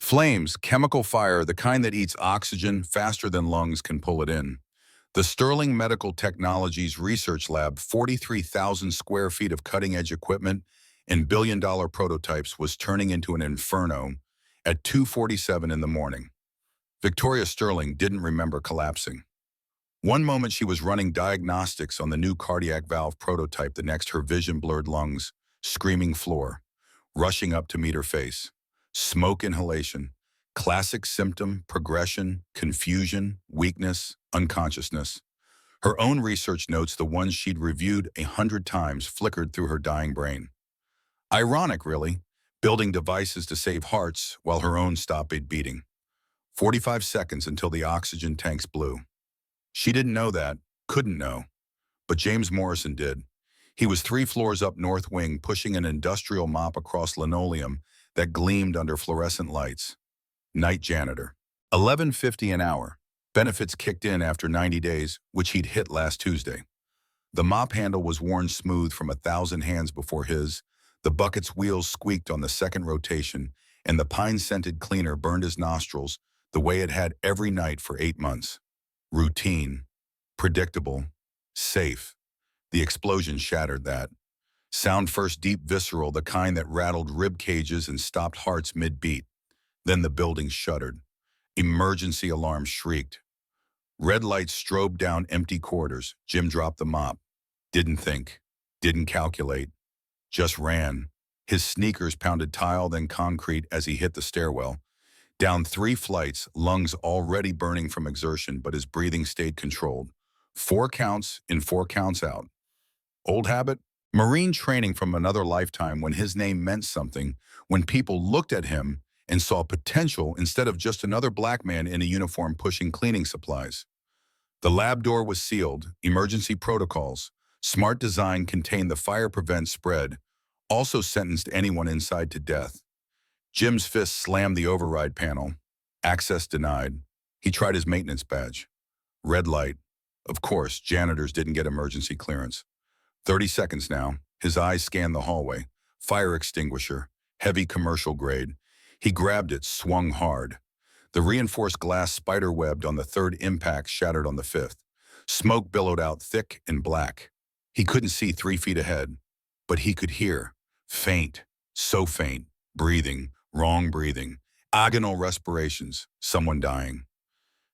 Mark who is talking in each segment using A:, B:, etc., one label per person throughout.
A: Flames, chemical fire, the kind that eats oxygen faster than lungs can pull it in. The Sterling Medical Technologies Research Lab, 43,000 square feet of cutting-edge equipment and billion-dollar prototypes, was turning into an inferno at 2:47 in the morning. Victoria Sterling didn't remember collapsing. One moment she was running diagnostics on the new cardiac valve prototype, the next her vision-blurred lungs, screaming floor, rushing up to meet her face. Smoke inhalation, classic symptom, progression, confusion, weakness, unconsciousness. Her own research notes, the ones she'd reviewed 100 times, flickered through her dying brain. Ironic, really, building devices to save hearts while her own stopped beating. 45 seconds until the oxygen tanks blew. She didn't know that, couldn't know, but James Morrison did. He was 3 floors up North Wing, pushing an industrial mop across linoleum that gleamed under fluorescent lights. Night janitor. $11.50 an hour. Benefits kicked in after 90 days, which he'd hit last Tuesday. The mop handle was worn smooth from 1,000 hands before his. The bucket's wheels squeaked on the second rotation, and the pine-scented cleaner burned his nostrils the way it had every night for 8 months. Routine. Predictable. Safe. The explosion shattered that. Sound first deep, visceral, the kind that rattled rib cages and stopped hearts mid-beat. Then the building shuddered. Emergency alarms shrieked. Red lights strobed down empty corridors. Jim dropped the mop. Didn't think. Didn't calculate. Just ran. His sneakers pounded tile, then concrete as he hit the stairwell. Down 3 flights, lungs already burning from exertion, but his breathing stayed controlled. 4 counts in, 4 counts out. Old habit? Marine training from another lifetime, when his name meant something, when people looked at him and saw potential instead of just another black man in a uniform pushing cleaning supplies. The lab door was sealed. Emergency protocols. Smart design contained the fire prevent spread, also sentenced anyone inside to death. Jim's fist slammed the override panel. Access denied. He tried his maintenance badge. Red light. Of course, janitors didn't get emergency clearance. 30 seconds now. His eyes scanned the hallway. Fire extinguisher. Heavy commercial grade. He grabbed it, swung hard. The reinforced glass spider-webbed on the 3rd impact, shattered on the 5th. Smoke billowed out thick and black. He couldn't see 3 feet ahead, but he could hear. Faint. So faint. Breathing. Wrong breathing. Agonal respirations. Someone dying.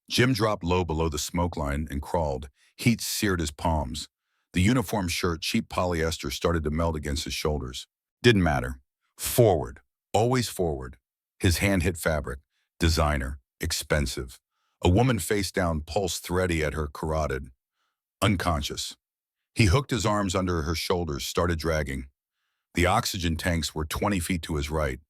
A: Jim dropped low below the smoke line and crawled. Heat seared his palms. The uniform shirt, cheap polyester, started to melt against his shoulders. Didn't matter. Forward. Always forward. His hand hit fabric. Designer. Expensive. A woman face down, pulse thready at her carotid. Unconscious. He hooked his arms under her shoulders, started dragging. The oxygen tanks were 20 feet to his right.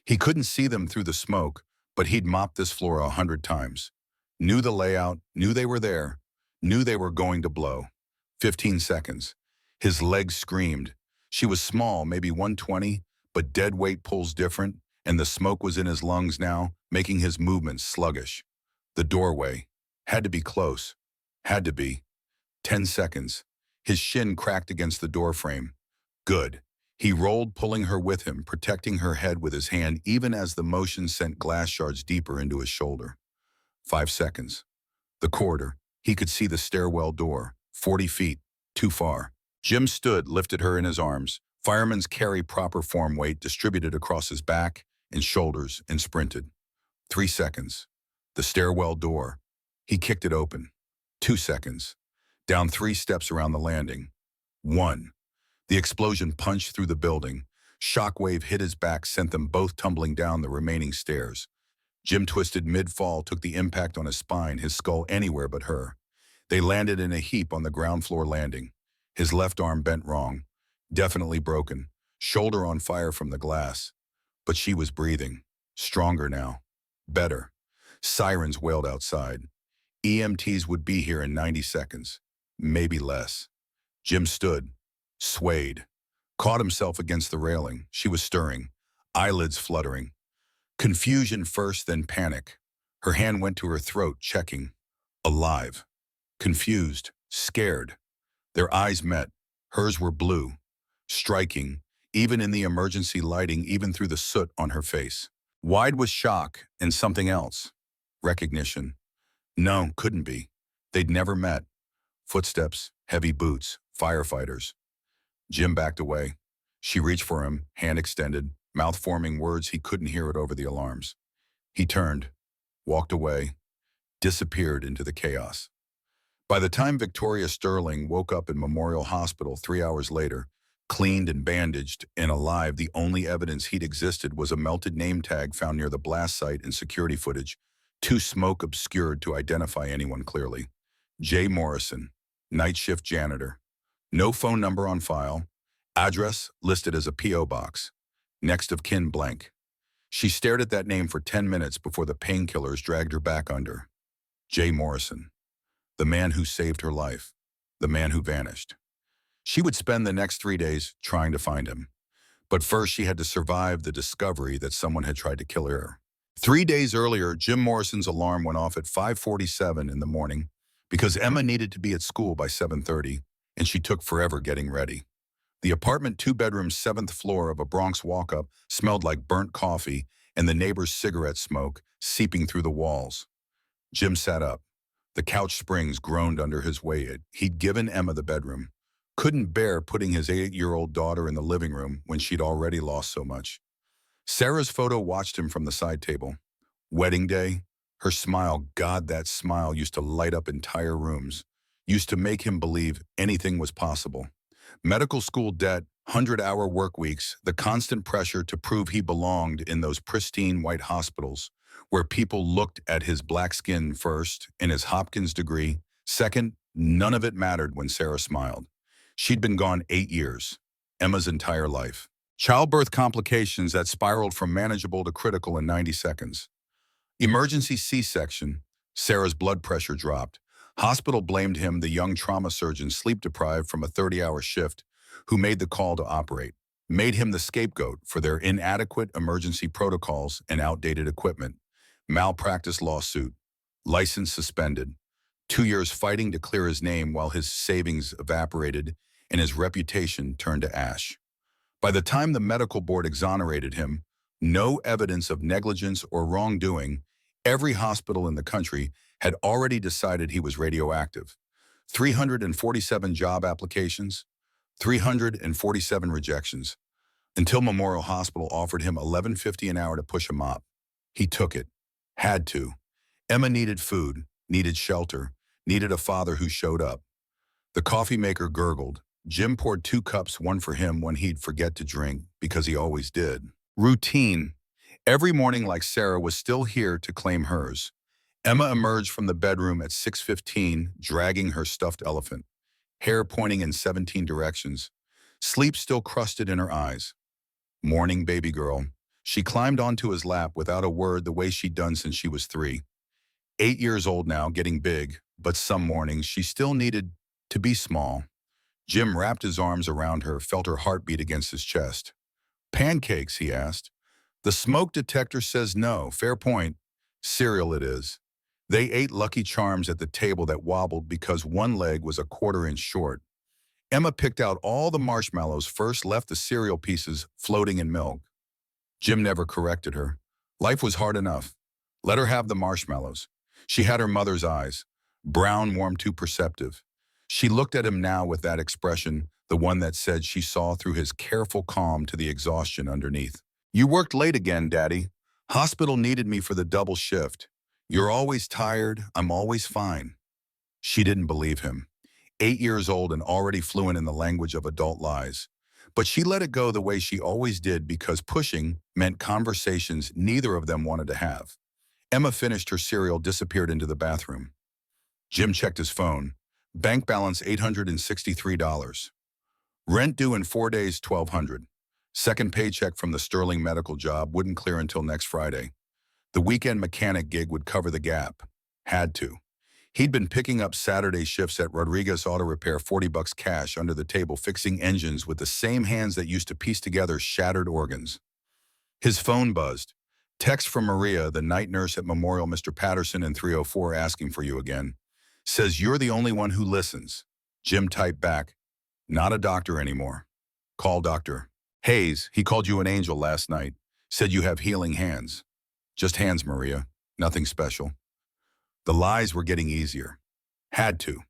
A: He couldn't see them through the smoke, but he'd mopped this floor 100 times. Knew the layout, knew they were there, knew they were going to blow. 15 seconds. His legs screamed. She was small, maybe 120, but dead weight pulls different, and the smoke was in his lungs now, making his movements sluggish. The doorway. Had to be close. Had to be. 10 seconds. His shin cracked against the door frame. Good. He rolled, pulling her with him, protecting her head with his hand, even as the motion sent glass shards deeper into his shoulder. 5 seconds. The corridor. He could see the stairwell door. 40 feet. Too far. Jim stood, lifted her in his arms. Firemen's carry proper form weight distributed across his back and shoulders, and sprinted. 3 seconds. The stairwell door. He kicked it open. 2 seconds. Down 3 steps around the landing. 1. The explosion punched through the building. Shockwave hit his back, sent them both tumbling down the remaining stairs. Jim twisted mid-fall, took the impact on his spine, his skull anywhere but her. They landed in a heap on the ground floor landing. His left arm bent wrong. Definitely broken. Shoulder on fire from the glass. But she was breathing. Stronger now. Better. Sirens wailed outside. EMTs would be here in 90 seconds. Maybe less. Jim stood. Swayed. Caught himself against the railing. She was stirring. Eyelids fluttering. Confusion first, then panic. Her hand went to her throat, checking. Alive. Confused. Scared. Their eyes met. Hers were blue. Striking. Even in the emergency lighting, even through the soot on her face. Wide was shock and something else. Recognition. No, couldn't be. They'd never met. Footsteps, heavy boots, firefighters. Jim backed away. She reached for him, hand extended, mouth forming words he couldn't hear it over the alarms. He turned, walked away, disappeared into the chaos. By the time Victoria Sterling woke up in Memorial Hospital 3 hours later, cleaned and bandaged and alive, the only evidence he'd existed was a melted name tag found near the blast site and security footage, too smoke obscured to identify anyone clearly. J. Morrison, night shift janitor. No phone number on file. Address listed as a P.O. box. Next of kin blank. She stared at that name for 10 minutes before the painkillers dragged her back under. J. Morrison. The man who saved her life. The man who vanished. She would spend the next 3 days trying to find him. But first she had to survive the discovery that someone had tried to kill her. 3 days earlier, Jim Morrison's alarm went off at 5:47 in the morning because Emma needed to be at school by 7:30, and she took forever getting ready. The apartment two-bedroom 7th floor of a Bronx walk-up smelled like burnt coffee and the neighbor's cigarette smoke seeping through the walls. Jim sat up. The couch springs groaned under his weight. He'd given Emma the bedroom. Couldn't bear putting his 8-year-old daughter in the living room when she'd already lost so much. Sarah's photo watched him from the side table. Wedding day, her smile, God, that smile used to light up entire rooms, used to make him believe anything was possible. Medical school debt, 100-hour work weeks, the constant pressure to prove he belonged in those pristine white hospitals, where people looked at his black skin first and his Hopkins degree. Second, none of it mattered when Sarah smiled. She'd been gone 8 years, Emma's entire life. Childbirth complications that spiraled from manageable to critical in 90 seconds. Emergency C-section, Sarah's blood pressure dropped. Hospital blamed him, the young trauma surgeon sleep-deprived from a 30-hour shift, who made the call to operate, made him the scapegoat for their inadequate emergency protocols and outdated equipment. Malpractice lawsuit, license suspended. 2 years fighting to clear his name while his savings evaporated and his reputation turned to ash. By the time the medical board exonerated him, no evidence of negligence or wrongdoing, every hospital in the country had already decided he was radioactive. 347 job applications, 347 rejections, until Memorial Hospital offered him $11.50 an hour to push a mop. He took it. Had to. Emma needed food, needed shelter, needed a father who showed up. The coffee maker gurgled. Jim poured 2 cups, one for him when he'd forget to drink, because he always did. Routine. Every morning, like Sarah was still here to claim hers. Emma emerged from the bedroom at 6:15, dragging her stuffed elephant, hair pointing in 17 directions, sleep still crusted in her eyes. Morning, baby girl. She climbed onto his lap without a word, the way she'd done since she was 3. 8 years old now, getting big, but some mornings she still needed to be small. Jim wrapped his arms around her, felt her heartbeat against his chest. Pancakes, he asked. The smoke detector says no. Fair point. Cereal it is. They ate Lucky Charms at the table that wobbled because one leg was a 1/4 inch short. Emma picked out all the marshmallows first, left the cereal pieces floating in milk. Jim never corrected her. Life was hard enough. Let her have the marshmallows. She had her mother's eyes. Brown, warm, too perceptive. She looked at him now with that expression, the one that said she saw through his careful calm to the exhaustion underneath. You worked late again, Daddy. Hospital needed me for the double shift. You're always tired. I'm always fine. She didn't believe him. 8 years old and already fluent in the language of adult lies. But she let it go the way she always did, because pushing meant conversations neither of them wanted to have. Emma finished her cereal, disappeared into the bathroom. Jim checked his phone. Bank balance $863. Rent due in 4 days, $1,200. Second paycheck from the Sterling medical job wouldn't clear until next Friday. The weekend mechanic gig would cover the gap. Had to. He'd been picking up Saturday shifts at Rodriguez Auto Repair, $40 cash under the table, fixing engines with the same hands that used to piece together shattered organs. His phone buzzed. Text from Maria, the night nurse at Memorial. Mr. Patterson in 304 asking for you again. Says you're the only one who listens. Jim typed back, not a doctor anymore. Call Dr. Hayes. He called you an angel last night. Said you have healing hands. Just hands, Maria. Nothing special. The lies were getting easier. Had to.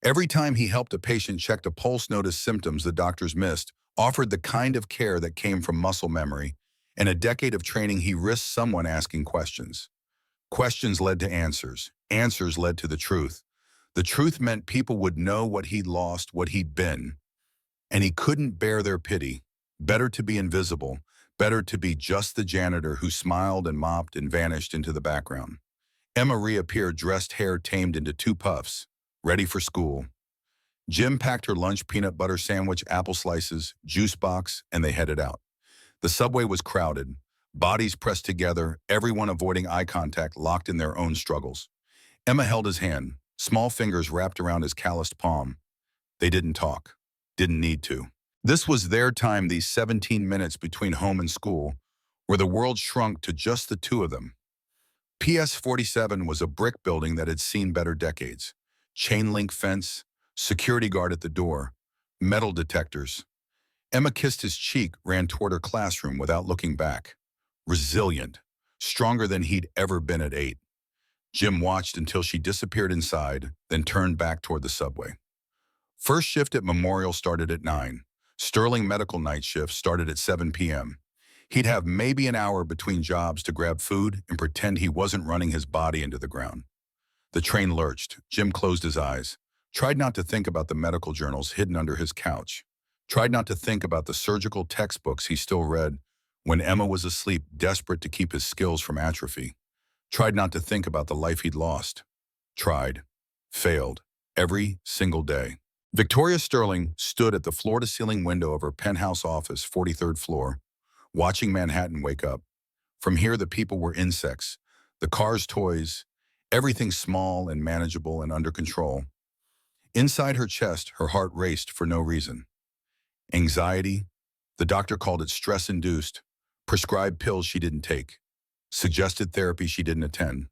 A: Every time he helped a patient, checked a pulse, noticed symptoms the doctors missed, offered the kind of care that came from muscle memory, and a decade of training, he risked someone asking questions. Questions led to answers. Answers led to the truth. The truth meant people would know what he'd lost, what he'd been, and he couldn't bear their pity. Better to be invisible, better to be just the janitor who smiled and mopped and vanished into the background. Emma reappeared, dressed, hair tamed into two puffs, ready for school. Jim packed her lunch, peanut butter sandwich, apple slices, juice box, and they headed out. The subway was crowded, bodies pressed together, everyone avoiding eye contact, locked in their own struggles. Emma held his hand, small fingers wrapped around his calloused palm. They didn't talk, didn't need to. This was their time, these 17 minutes between home and school, where the world shrunk to just the two of them. PS 47 was a brick building that had seen better decades. Chain link fence, security guard at the door, metal detectors. Emma kissed his cheek, ran toward her classroom without looking back. Resilient, stronger than he'd ever been at 8. Jim watched until she disappeared inside, then turned back toward the subway. First shift at Memorial started at 9. Sterling medical night shift started at 7 p.m. He'd have maybe an hour between jobs to grab food and pretend he wasn't running his body into the ground. The train lurched. Jim closed his eyes, tried not to think about the medical journals hidden under his couch, tried not to think about the surgical textbooks he still read when Emma was asleep, desperate to keep his skills from atrophy, tried not to think about the life he'd lost, tried, failed, every single day. Victoria Sterling stood at the floor-to-ceiling window of her penthouse office, 43rd floor, watching Manhattan wake up. From here, the people were insects, the cars toys, everything small and manageable and under control. Inside her chest, her heart raced for no reason. Anxiety, the doctor called it stress-induced, prescribed pills she didn't take, suggested therapy she didn't attend,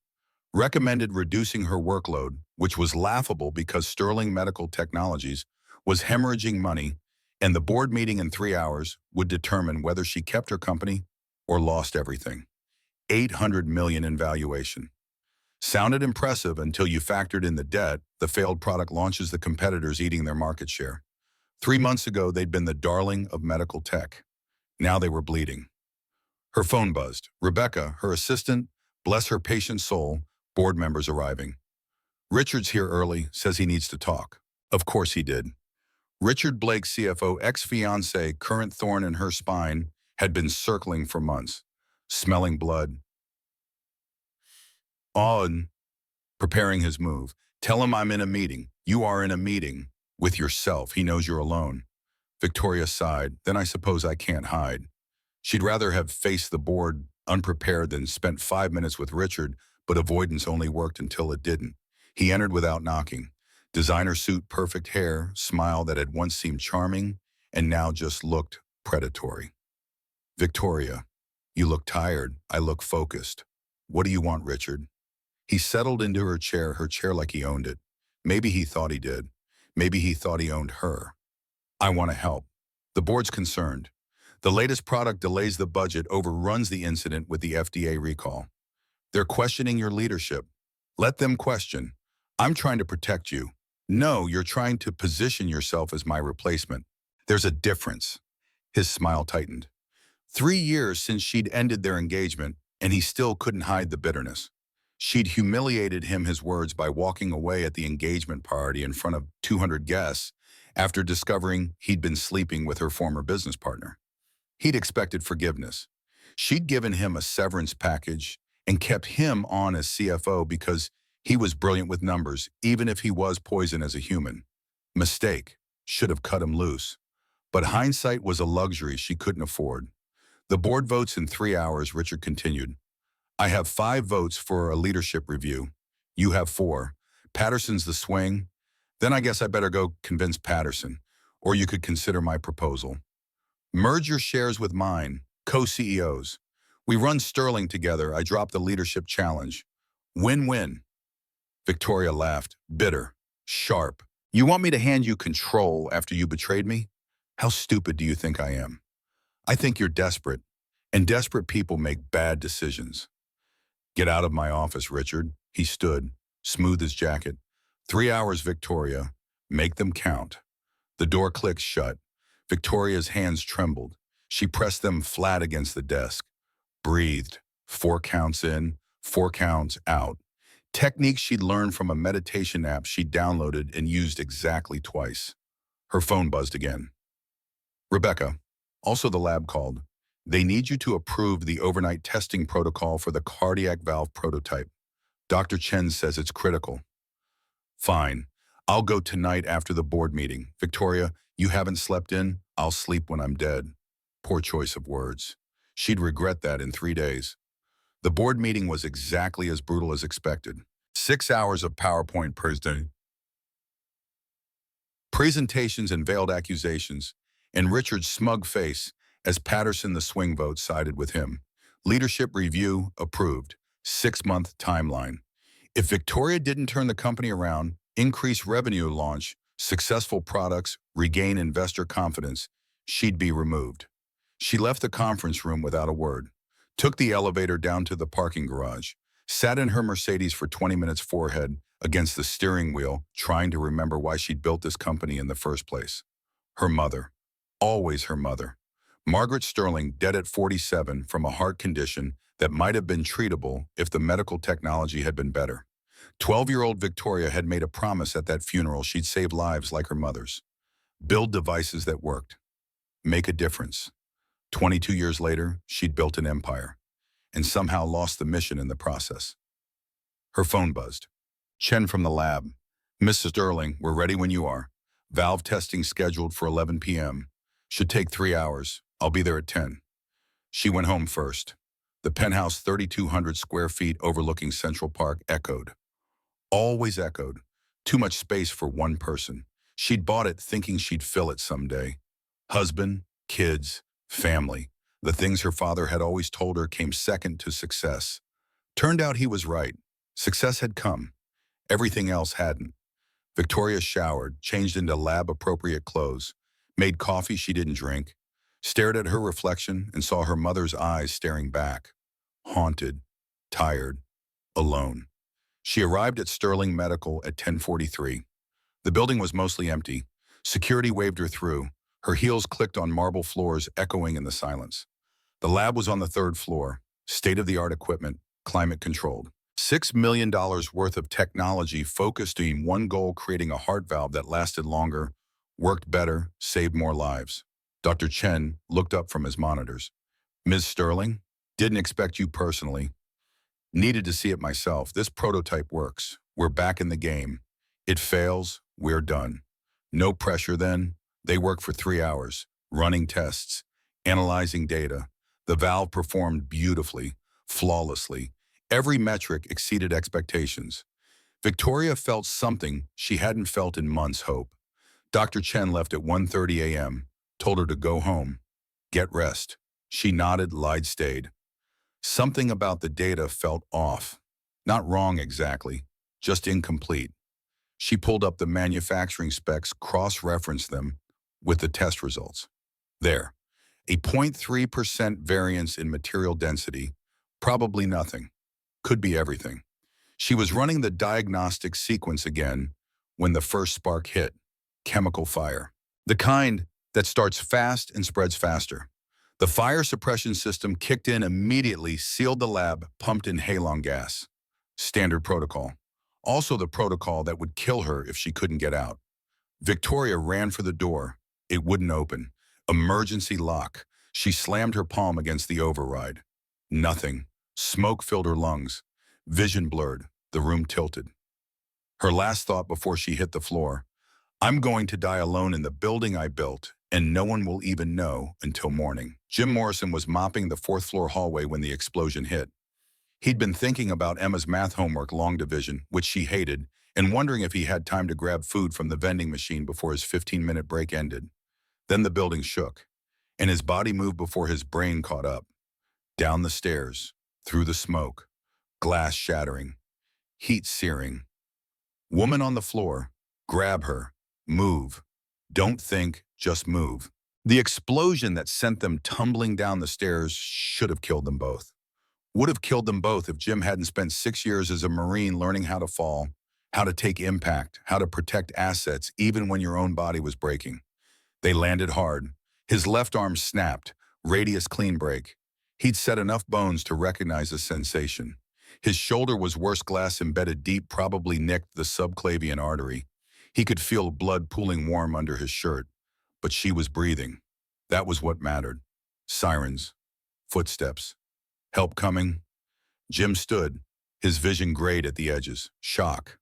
A: recommended reducing her workload, which was laughable because Sterling Medical Technologies was hemorrhaging money, and the board meeting in 3 hours would determine whether she kept her company or lost everything. $800 million in valuation. Sounded impressive until you factored in the debt, the failed product launches, the competitors eating their market share. 3 months ago, they'd been the darling of medical tech. Now they were bleeding. Her phone buzzed. Rebecca, her assistant, bless her patient soul, board members arriving. Richard's here early, says he needs to talk. Of course he did. Richard Blake, CFO, ex-fiancé, current thorn in her spine, had been circling for months, smelling blood. On, preparing his move. Tell him I'm in a meeting. You are in a meeting with yourself. He knows you're alone. Victoria sighed. Then I suppose I can't hide. She'd rather have faced the board unprepared than spent 5 minutes with Richard, but avoidance only worked until it didn't. He entered without knocking. Designer suit, perfect hair, smile that had once seemed charming and now just looked predatory. Victoria, you look tired. I look focused. What do you want, Richard? He settled into her chair like he owned it. Maybe he thought he did. Maybe he thought he owned her. I want to help. The board's concerned. The latest product delays the budget, overruns the incident with the FDA recall. They're questioning your leadership. Let them question. I'm trying to protect you. No, you're trying to position yourself as my replacement. There's a difference. His smile tightened. 3 years since she'd ended their engagement, and he still couldn't hide the bitterness. She'd humiliated him, his words, by walking away at the engagement party in front of 200 guests after discovering he'd been sleeping with her former business partner. He'd expected forgiveness. She'd given him a severance package and kept him on as CFO because he was brilliant with numbers, even if he was poison as a human. Mistake. Should have cut him loose. But hindsight was a luxury she couldn't afford. The board votes in 3 hours, Richard continued. I have 5 votes for a leadership review. You have 4. Patterson's the swing. Then I guess I better go convince Patterson. Or you could consider my proposal. Merge your shares with mine, co-CEOs. We run Sterling together. I drop the leadership challenge. Win-win. Victoria laughed, bitter, sharp. You want me to hand you control after you betrayed me? How stupid do you think I am? I think you're desperate, and desperate people make bad decisions. Get out of my office, Richard. He stood, smooth as jacket. 3 hours, Victoria. Make them count. The door clicked shut. Victoria's hands trembled. She pressed them flat against the desk. Breathed. 4 counts in, 4 counts out. Techniques she'd learned from a meditation app she'd downloaded and used exactly twice. Her phone buzzed again. Rebecca, also the lab called. They need you to approve the overnight testing protocol for the cardiac valve prototype. Dr. Chen says it's critical. Fine. I'll go tonight after the board meeting. Victoria, you haven't slept in? I'll sleep when I'm dead. Poor choice of words. She'd regret that in 3 days. The board meeting was exactly as brutal as expected. 6 hours of PowerPoint presentations and veiled accusations, and Richard's smug face as Patterson the swing vote sided with him. Leadership review approved. 6-month timeline. If Victoria didn't turn the company around, increase revenue launch, successful products, regain investor confidence, she'd be removed. She left the conference room without a word, took the elevator down to the parking garage, sat in her Mercedes for 20 minutes forehead against the steering wheel, trying to remember why she'd built this company in the first place. Her mother. Always her mother. Margaret Sterling, dead at 47 from a heart condition that might have been treatable if the medical technology had been better. 12-year-old Victoria had made a promise at that funeral she'd save lives like her mother's. Build devices that worked. Make a difference. 22 years later, she'd built an empire, and somehow lost the mission in the process. Her phone buzzed. Chen from the lab. Mrs. Sterling, we're ready when you are. Valve testing scheduled for 11 p.m. Should take 3 hours. I'll be there at 10. She went home first. The penthouse, 3,200 square feet overlooking Central Park, echoed. Always echoed. Too much space for one person. She'd bought it thinking she'd fill it someday. Husband, kids, family. The things her father had always told her came second to success. Turned out he was right. Success had come. Everything else hadn't. Victoria showered, changed into lab-appropriate clothes, made coffee she didn't drink, stared at her reflection and saw her mother's eyes staring back. Haunted, tired, alone. She arrived at Sterling Medical at 10:43. The building was mostly empty. Security waved her through. Her heels clicked on marble floors, echoing in the silence. The lab was on the 3rd floor, state-of-the-art equipment, climate-controlled. $6 million worth of technology focused on one goal: creating a heart valve that lasted longer, worked better, saved more lives. Dr. Chen looked up from his monitors. Ms. Sterling, didn't expect you personally. Needed to see it myself. This prototype works. We're back in the game. It fails, we're done. No pressure then. They worked for 3 hours, running tests, analyzing data. The valve performed beautifully, flawlessly. Every metric exceeded expectations. Victoria felt something she hadn't felt in months: hope. Dr. Chen left at 1:30 a.m., told her to go home, get rest. She nodded, lied, stayed. Something about the data felt off. Not wrong exactly, just incomplete. She pulled up the manufacturing specs, cross-referenced them with the test results. There, a 0.3% variance in material density, probably nothing. Could be everything. She was running the diagnostic sequence again when the first spark hit. Chemical fire. The kind that starts fast and spreads faster. The fire suppression system kicked in immediately, sealed the lab, pumped in halon gas. Standard protocol. Also the protocol that would kill her if she couldn't get out. Victoria ran for the door. It wouldn't open. Emergency lock. She slammed her palm against the override. Nothing. Smoke filled her lungs. Vision blurred. The room tilted. Her last thought before she hit the floor: I'm going to die alone in the building I built, and no one will even know until morning. Jim Morrison was mopping the 4th-floor hallway when the explosion hit. He'd been thinking about Emma's math homework, long division, which she hated, and wondering if he had time to grab food from the vending machine before his 15-minute break ended. Then the building shook, and his body moved before his brain caught up. Down the stairs, through the smoke, glass shattering, heat searing. Woman on the floor. Grab her. Move. Don't think, just move. The explosion that sent them tumbling down the stairs should have killed them both. Would have killed them both if Jim hadn't spent 6 years as a Marine learning how to fall, how to take impact, how to protect assets even when your own body was breaking. They landed hard. His left arm snapped, radius clean break. He'd set enough bones to recognize the sensation. His shoulder was worse, glass embedded deep, probably nicked the subclavian artery. He could feel blood pooling warm under his shirt. But she was breathing. That was what mattered. Sirens. Footsteps. Help coming. Jim stood, his vision grayed at the edges. Shock.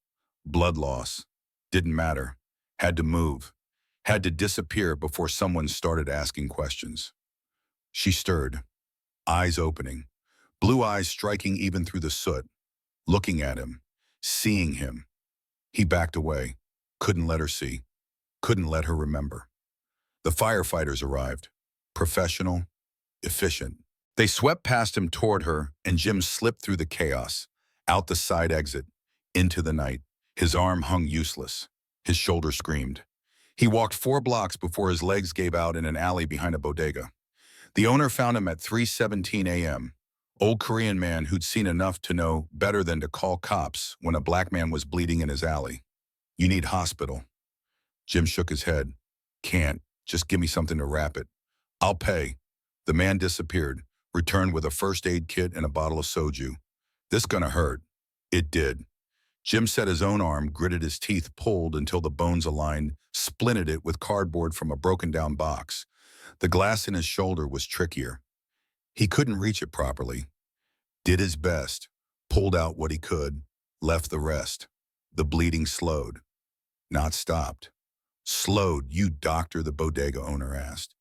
A: Blood loss. Didn't matter. Had to move. Had to disappear before someone started asking questions. She stirred, eyes opening, blue eyes striking even through the soot, looking at him, seeing him. He backed away, couldn't let her see, couldn't let her remember. The firefighters arrived, professional, efficient. They swept past him toward her, and Jim slipped through the chaos, out the side exit, into the night. His arm hung useless. His shoulder screamed. He walked 4 blocks before his legs gave out in an alley behind a bodega. The owner found him at 3:17 a.m. Old Korean man who'd seen enough to know better than to call cops when a black man was bleeding in his alley. You need hospital. Jim shook his head. Can't. Just give me something to wrap it. I'll pay. The man disappeared, returned with a first aid kit and a bottle of soju. This gonna hurt. It did. Jim set his own arm, gritted his teeth, pulled until the bones aligned, splinted it with cardboard from a broken-down box. The glass in his shoulder was trickier. He couldn't reach it properly. Did his best, pulled out what he could, left the rest. The bleeding slowed. Not stopped. Slowed, you doctor, the bodega owner asked.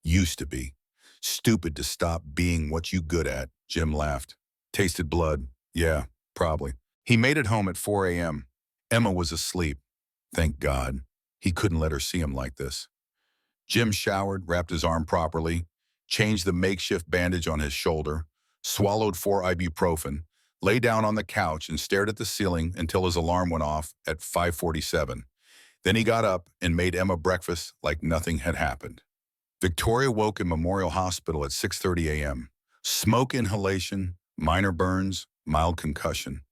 A: Used to be. Stupid to stop being what you good at, Jim laughed. Tasted blood. Yeah, probably. He made it home at 4 a.m. Emma was asleep. Thank God. He couldn't let her see him like this. Jim showered, wrapped his arm properly, changed the makeshift bandage on his shoulder, swallowed 4 ibuprofen, lay down on the couch and stared at the ceiling until his alarm went off at 5:47. Then he got up and made Emma breakfast like nothing had happened. Victoria woke in Memorial Hospital at 6:30 a.m. Smoke inhalation, minor burns, mild concussion.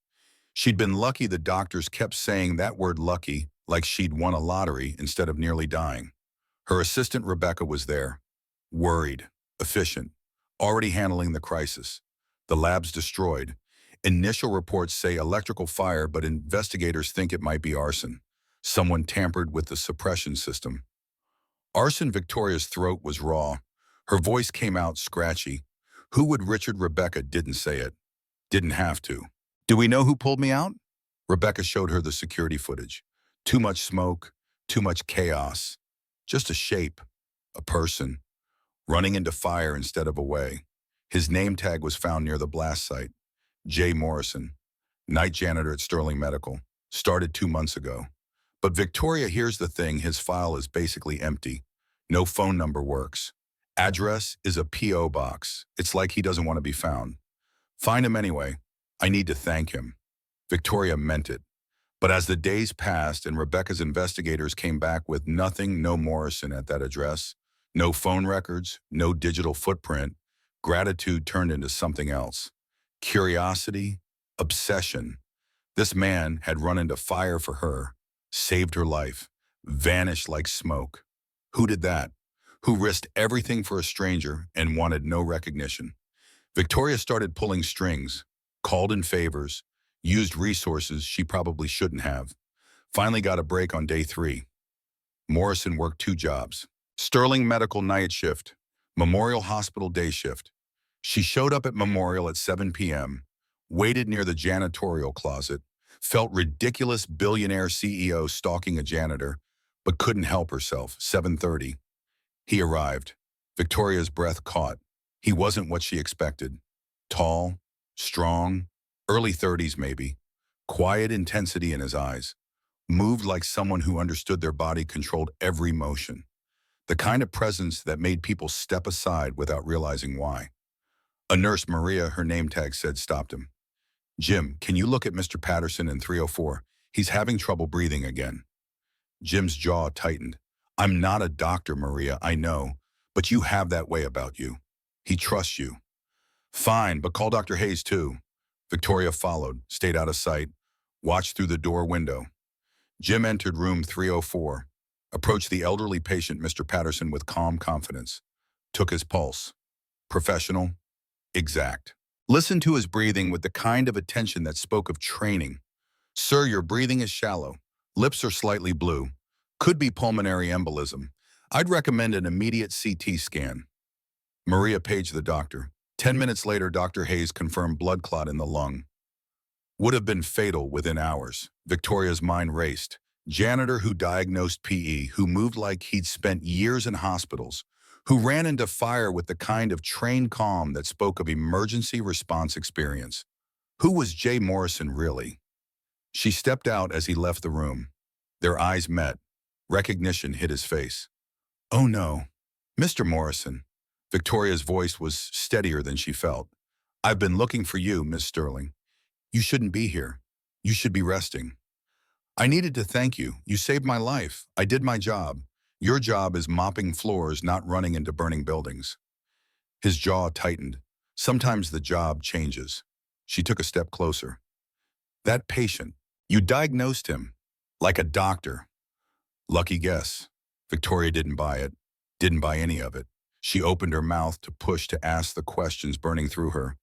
A: She'd been lucky the doctors kept saying that word lucky like she'd won a lottery instead of nearly dying. Her assistant Rebecca was there, worried, efficient, already handling the crisis. The lab's destroyed. Initial reports say electrical fire, but investigators think it might be arson. Someone tampered with the suppression system. Arson. Victoria's throat was raw. Her voice came out scratchy. Who would Richard? Rebecca didn't say it. Didn't have to. Do we know who pulled me out? Rebecca showed her the security footage. Too much smoke, too much chaos. Just a shape, a person, running into fire instead of away. His name tag was found near the blast site. Jay Morrison, night janitor at Sterling Medical. Started 2 months ago. But Victoria, here's the thing, his file is basically empty. No phone number works. Address is a P.O. box. It's like he doesn't want to be found. Find him anyway. I need to thank him. Victoria meant it. But as the days passed and Rebecca's investigators came back with nothing, no Morrison at that address, no phone records, no digital footprint, gratitude turned into something else. Curiosity, obsession. This man had run into fire for her, saved her life, vanished like smoke. Who did that? Who risked everything for a stranger and wanted no recognition? Victoria started pulling strings, called in favors, used resources she probably shouldn't have. Finally got a break on day 3. Morrison worked 2 jobs. Sterling Medical night shift, Memorial Hospital day shift. She showed up at Memorial at 7 p.m., waited near the janitorial closet, felt ridiculous billionaire CEO stalking a janitor, but couldn't help herself. 7:30. He arrived. Victoria's breath caught. He wasn't what she expected. Tall, strong, early 30s maybe. Quiet intensity in his eyes. Moved like someone who understood their body controlled every motion. The kind of presence that made people step aside without realizing why. A nurse, Maria, her name tag said, stopped him. Jim, can you look at Mr. Patterson in 304? He's having trouble breathing again. Jim's jaw tightened. I'm not a doctor, Maria, I know, but you have that way about you. He trusts you. Fine, but call Dr. Hayes too. Victoria followed, stayed out of sight, watched through the door window. Jim entered room 304, approached the elderly patient, Mr. Patterson, with calm confidence, took his pulse. Professional, exact. Listened to his breathing with the kind of attention that spoke of training. Sir, your breathing is shallow. Lips are slightly blue. Could be pulmonary embolism. I'd recommend an immediate CT scan. Maria paged the doctor. 10 minutes later, Dr. Hayes confirmed blood clot in the lung. Would have been fatal within hours. Victoria's mind raced. Janitor who diagnosed PE, who moved like he'd spent years in hospitals, who ran into fire with the kind of trained calm that spoke of emergency response experience. Who was Jay Morrison really? She stepped out as he left the room. Their eyes met. Recognition hit his face. Oh no, Mr. Morrison. Victoria's voice was steadier than she felt. I've been looking for you, Miss Sterling. You shouldn't be here. You should be resting. I needed to thank you. You saved my life. I did my job. Your job is mopping floors, not running into burning buildings. His jaw tightened. Sometimes the job changes. She took a step closer. That patient, you diagnosed him like a doctor. Lucky guess. Victoria didn't buy it. Didn't buy any of it. She opened her mouth to push to ask the questions burning through her.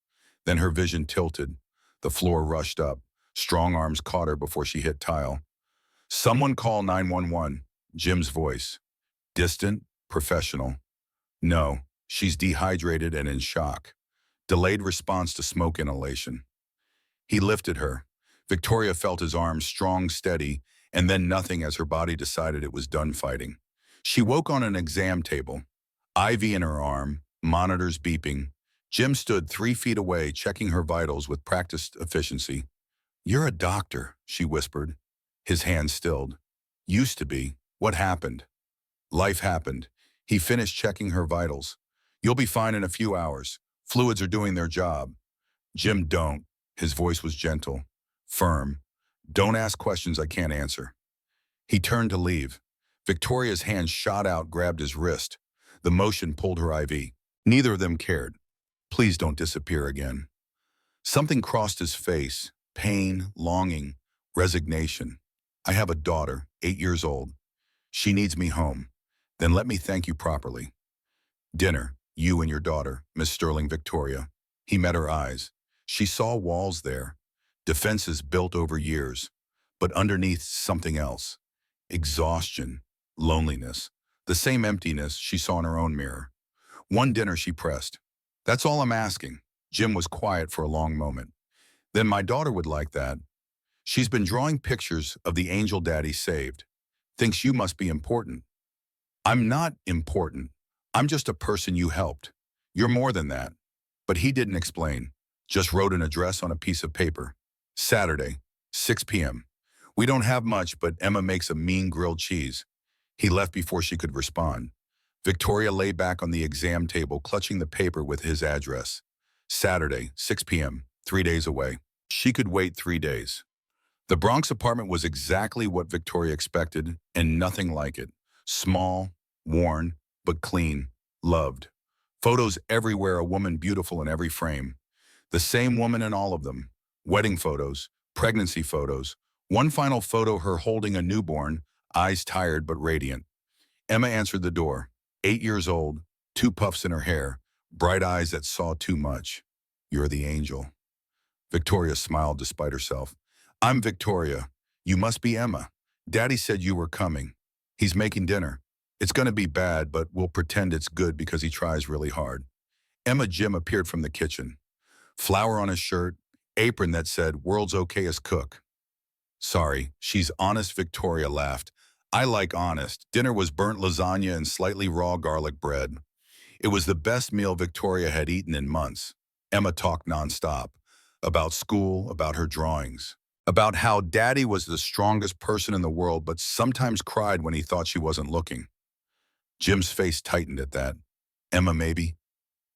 A: Then her vision tilted. The floor rushed up. Strong arms caught her before she hit tile. Someone call 911. Jim's voice. Distant, professional. No, she's dehydrated and in shock. Delayed response to smoke inhalation. He lifted her. Victoria felt his arms strong, steady, and then nothing as her body decided it was done fighting. She woke on an exam table. IV in her arm, monitors beeping. Jim stood 3 feet away, checking her vitals with practiced efficiency. You're a doctor, she whispered. His hand stilled. Used to be. What happened? Life happened. He finished checking her vitals. You'll be fine in a few hours. Fluids are doing their job. Jim, don't. His voice was gentle, firm. Don't ask questions I can't answer. He turned to leave. Victoria's hand shot out, grabbed his wrist. The motion pulled her IV. Neither of them cared. Please don't disappear again. Something crossed his face. Pain, longing, resignation. I have a daughter, 8 years old. She needs me home. Then let me thank you properly. Dinner, you and your daughter, Miss Sterling Victoria. He met her eyes. She saw walls there, defenses built over years, but underneath something else. Exhaustion, loneliness, the same emptiness she saw in her own mirror. One dinner she pressed. That's all I'm asking. Jim was quiet for a long moment. Then my daughter would like that. She's been drawing pictures of the angel daddy saved. Thinks you must be important. I'm not important. I'm just a person you helped. You're more than that. But he didn't explain. Just wrote an address on a piece of paper. Saturday, 6 p.m. We don't have much, but Emma makes a mean grilled cheese. He left before she could respond. Victoria lay back on the exam table, clutching the paper with his address. Saturday, 6 p.m., 3 days away. She could wait 3 days. The Bronx apartment was exactly what Victoria expected, and nothing like it. Small, worn, but clean, loved. Photos everywhere, a woman beautiful in every frame. The same woman in all of them. Wedding photos, pregnancy photos. One final photo, her holding a newborn, eyes tired but radiant. Emma answered the door. 8 years old, 2 puffs in her hair, bright eyes that saw too much. You're the angel. Victoria smiled despite herself. I'm Victoria. You must be Emma. Daddy said you were coming. He's making dinner. It's going to be bad, but we'll pretend it's good because he tries really hard. Jim appeared from the kitchen. Flower on his shirt, apron that said, world's okayest cook. Sorry, she's honest, Victoria laughed. I like honest. Dinner was burnt lasagna and slightly raw garlic bread. It was the best meal Victoria had eaten in months. Emma talked nonstop. About school, about her drawings. About how Daddy was the strongest person in the world, but sometimes cried when he thought she wasn't looking. Jim's face tightened at that. Emma, maybe?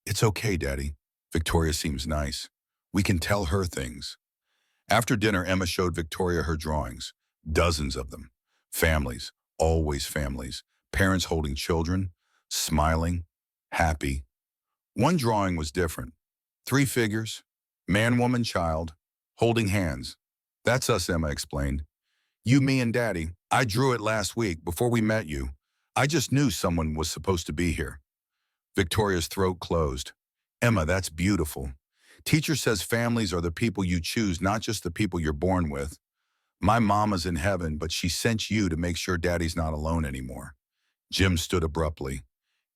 A: It's okay, Daddy. Victoria seems nice. We can tell her things. After dinner, Emma showed Victoria her drawings. Dozens of them. Families, always families. Parents holding children, smiling, happy. One drawing was different. Three figures, man, woman, child, holding hands. That's us, Emma explained. You, me, and Daddy. I drew it last week before we met you. I just knew someone was supposed to be here. Victoria's throat closed. Emma, that's beautiful. Teacher says families are the people you choose, not just the people you're born with. My mama's in heaven, but she sent you to make sure Daddy's not alone anymore. Jim stood abruptly.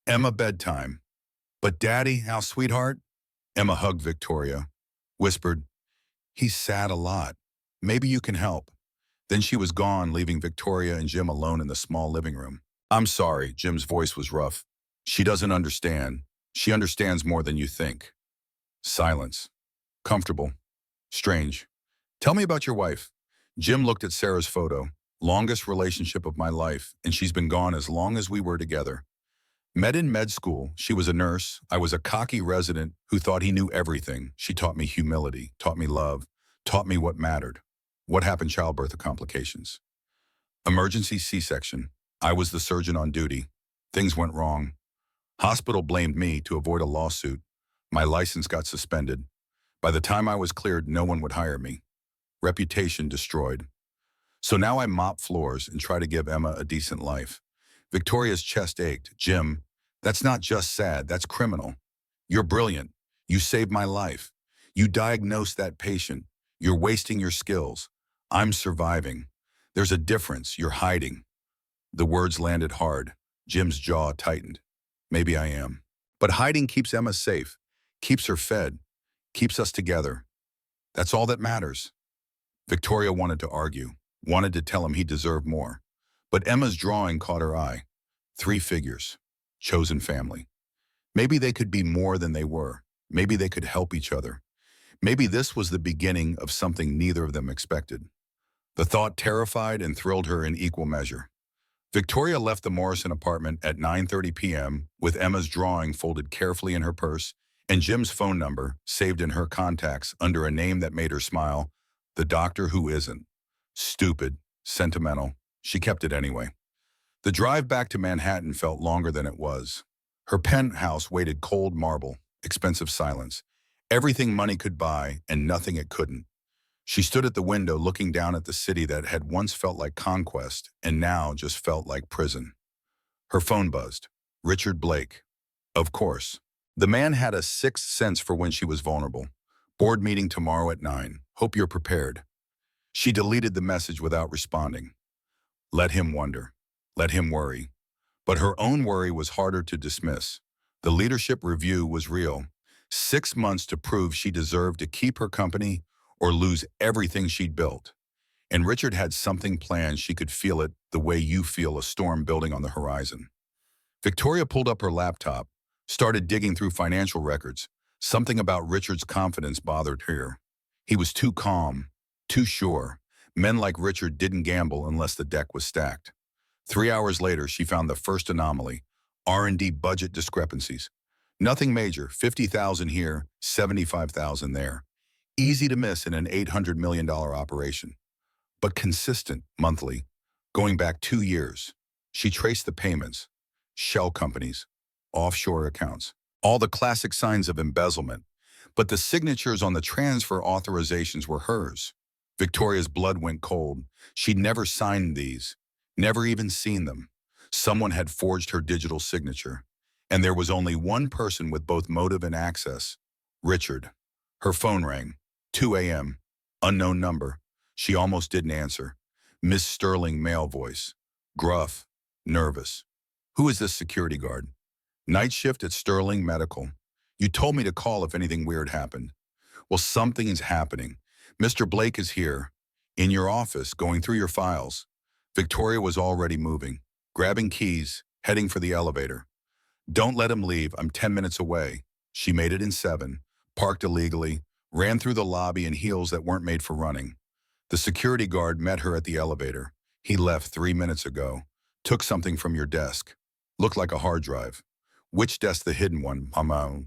A: Emma, bedtime. But Daddy, how sweetheart? Emma hugged Victoria, whispered, he's sad a lot. Maybe you can help. Then she was gone, leaving Victoria and Jim alone in the small living room. I'm sorry, Jim's voice was rough. She doesn't understand. She understands more than you think. Silence. Comfortable. Strange. Tell me about your wife. Jim looked at Sarah's photo. Longest relationship of my life, and she's been gone as long as we were together. Met in med school. She was a nurse. I was a cocky resident who thought he knew everything. She taught me humility, taught me love, taught me what mattered. What happened? Childbirth complications. Emergency C-section. I was the surgeon on duty. Things went wrong. Hospital blamed me to avoid a lawsuit. My license got suspended. By the time I was cleared, no one would hire me. Reputation destroyed. So now I mop floors and try to give Emma a decent life. Victoria's chest ached. Jim, that's not just sad, that's criminal. You're brilliant. You saved my life. You diagnosed that patient. You're wasting your skills. I'm surviving. There's a difference. You're hiding. The words landed hard. Jim's jaw tightened. Maybe I am. But hiding keeps Emma safe, keeps her fed, keeps us together. That's all that matters. Victoria wanted to argue, wanted to tell him he deserved more. But Emma's drawing caught her eye. Three figures. Chosen family. Maybe they could be more than they were. Maybe they could help each other. Maybe this was the beginning of something neither of them expected. The thought terrified and thrilled her in equal measure. Victoria left the Morrison apartment at 9:30 p.m. with Emma's drawing folded carefully in her purse and Jim's phone number saved in her contacts under a name that made her smile, the doctor who isn't. Stupid, sentimental. She kept it anyway. The drive back to Manhattan felt longer than it was. Her penthouse waited cold marble, expensive silence. Everything money could buy and nothing it couldn't. She stood at the window looking down at the city that had once felt like conquest and now just felt like prison. Her phone buzzed. Richard Blake. Of course. The man had a sixth sense for when she was vulnerable. Board meeting tomorrow at 9. Hope you're prepared. She deleted the message without responding. Let him wonder. Let him worry. But her own worry was harder to dismiss. The leadership review was real. 6 months to prove she deserved to keep her company or lose everything she'd built. And Richard had something planned. She could feel it the way you feel a storm building on the horizon. Victoria pulled up her laptop, started digging through financial records. Something about Richard's confidence bothered her. He was too calm, too sure. Men like Richard didn't gamble unless the deck was stacked. 3 hours later, she found the first anomaly, R&D budget discrepancies. Nothing major, 50,000 here, 75,000 there. Easy to miss in an $800 million operation. But consistent, monthly, going back 2 years. She traced the payments, shell companies, offshore accounts, all the classic signs of embezzlement. But the signatures on the transfer authorizations were hers. Victoria's blood went cold. She'd never signed these, never even seen them. Someone had forged her digital signature. And there was only one person with both motive and access, Richard. Her phone rang, 2 a.m., unknown number. She almost didn't answer. Miss Sterling male voice, gruff, nervous. Who is this security guard? Night shift at Sterling Medical. You told me to call if anything weird happened. Well, something is happening. Mr. Blake is here, in your office, going through your files. Victoria was already moving, grabbing keys, heading for the elevator. Don't let him leave, I'm 10 minutes away. She made it in 7, parked illegally, ran through the lobby in heels that weren't made for running. The security guard met her at the elevator. He left 3 minutes ago. Took something from your desk. Looked like a hard drive. Which desk? The hidden one, Mama?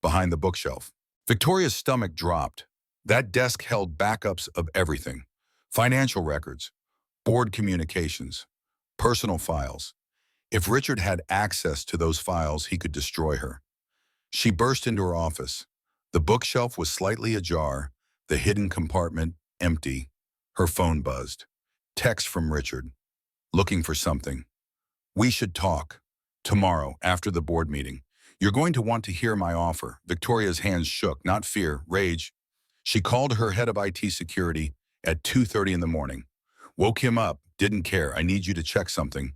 A: Behind the bookshelf. Victoria's stomach dropped. That desk held backups of everything. Financial records, board communications, personal files. If Richard had access to those files, he could destroy her. She burst into her office. The bookshelf was slightly ajar, the hidden compartment empty. Her phone buzzed. Text from Richard, looking for something. We should talk. Tomorrow, after the board meeting. You're going to want to hear my offer. Victoria's hands shook, not fear, rage. She called her head of IT security at 2:30 in the morning. Woke him up, didn't care. I need you to check something.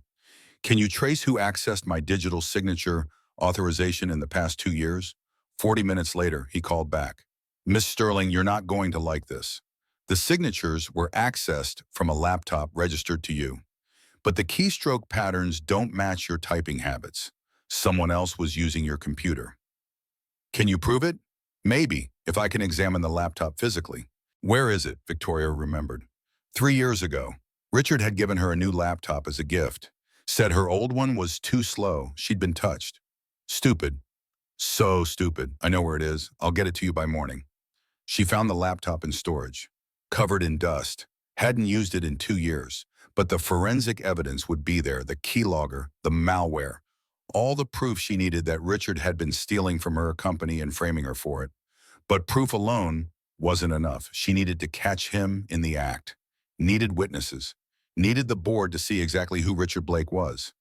A: Can you trace who accessed my digital signature authorization in the past 2 years? 40 minutes later, he called back. Miss Sterling, you're not going to like this. The signatures were accessed from a laptop registered to you, but the keystroke patterns don't match your typing habits. Someone else was using your computer. Can you prove it? Maybe, if I can examine the laptop physically. Where is it? Victoria remembered. 3 years ago, Richard had given her a new laptop as a gift. Said her old one was too slow. She'd been touched. Stupid. So stupid. I know where it is. I'll get it to you by morning. She found the laptop in storage, covered in dust. Hadn't used it in 2 years, but the forensic evidence would be there, the keylogger, the malware, all the proof she needed that Richard had been stealing from her company and framing her for it. But proof alone wasn't enough. She needed to catch him in the act. Needed witnesses. Needed the board to see exactly who Richard Blake was.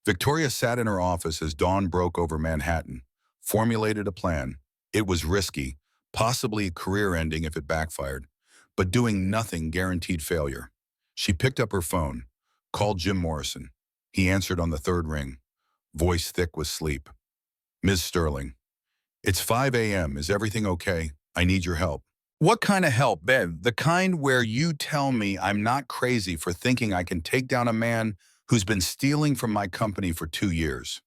A: Victoria sat in her office as dawn broke over Manhattan, formulated a plan. It was risky, possibly career-ending if it backfired, but doing nothing guaranteed failure. She picked up her phone, called Jim Morrison. He answered on the third ring, voice thick with sleep. Ms. Sterling, it's 5 a.m. Is everything okay? I need your help. What kind of help, Bev? The kind where you tell me I'm not crazy for thinking I can take down a man who's been stealing from my company for 2 years.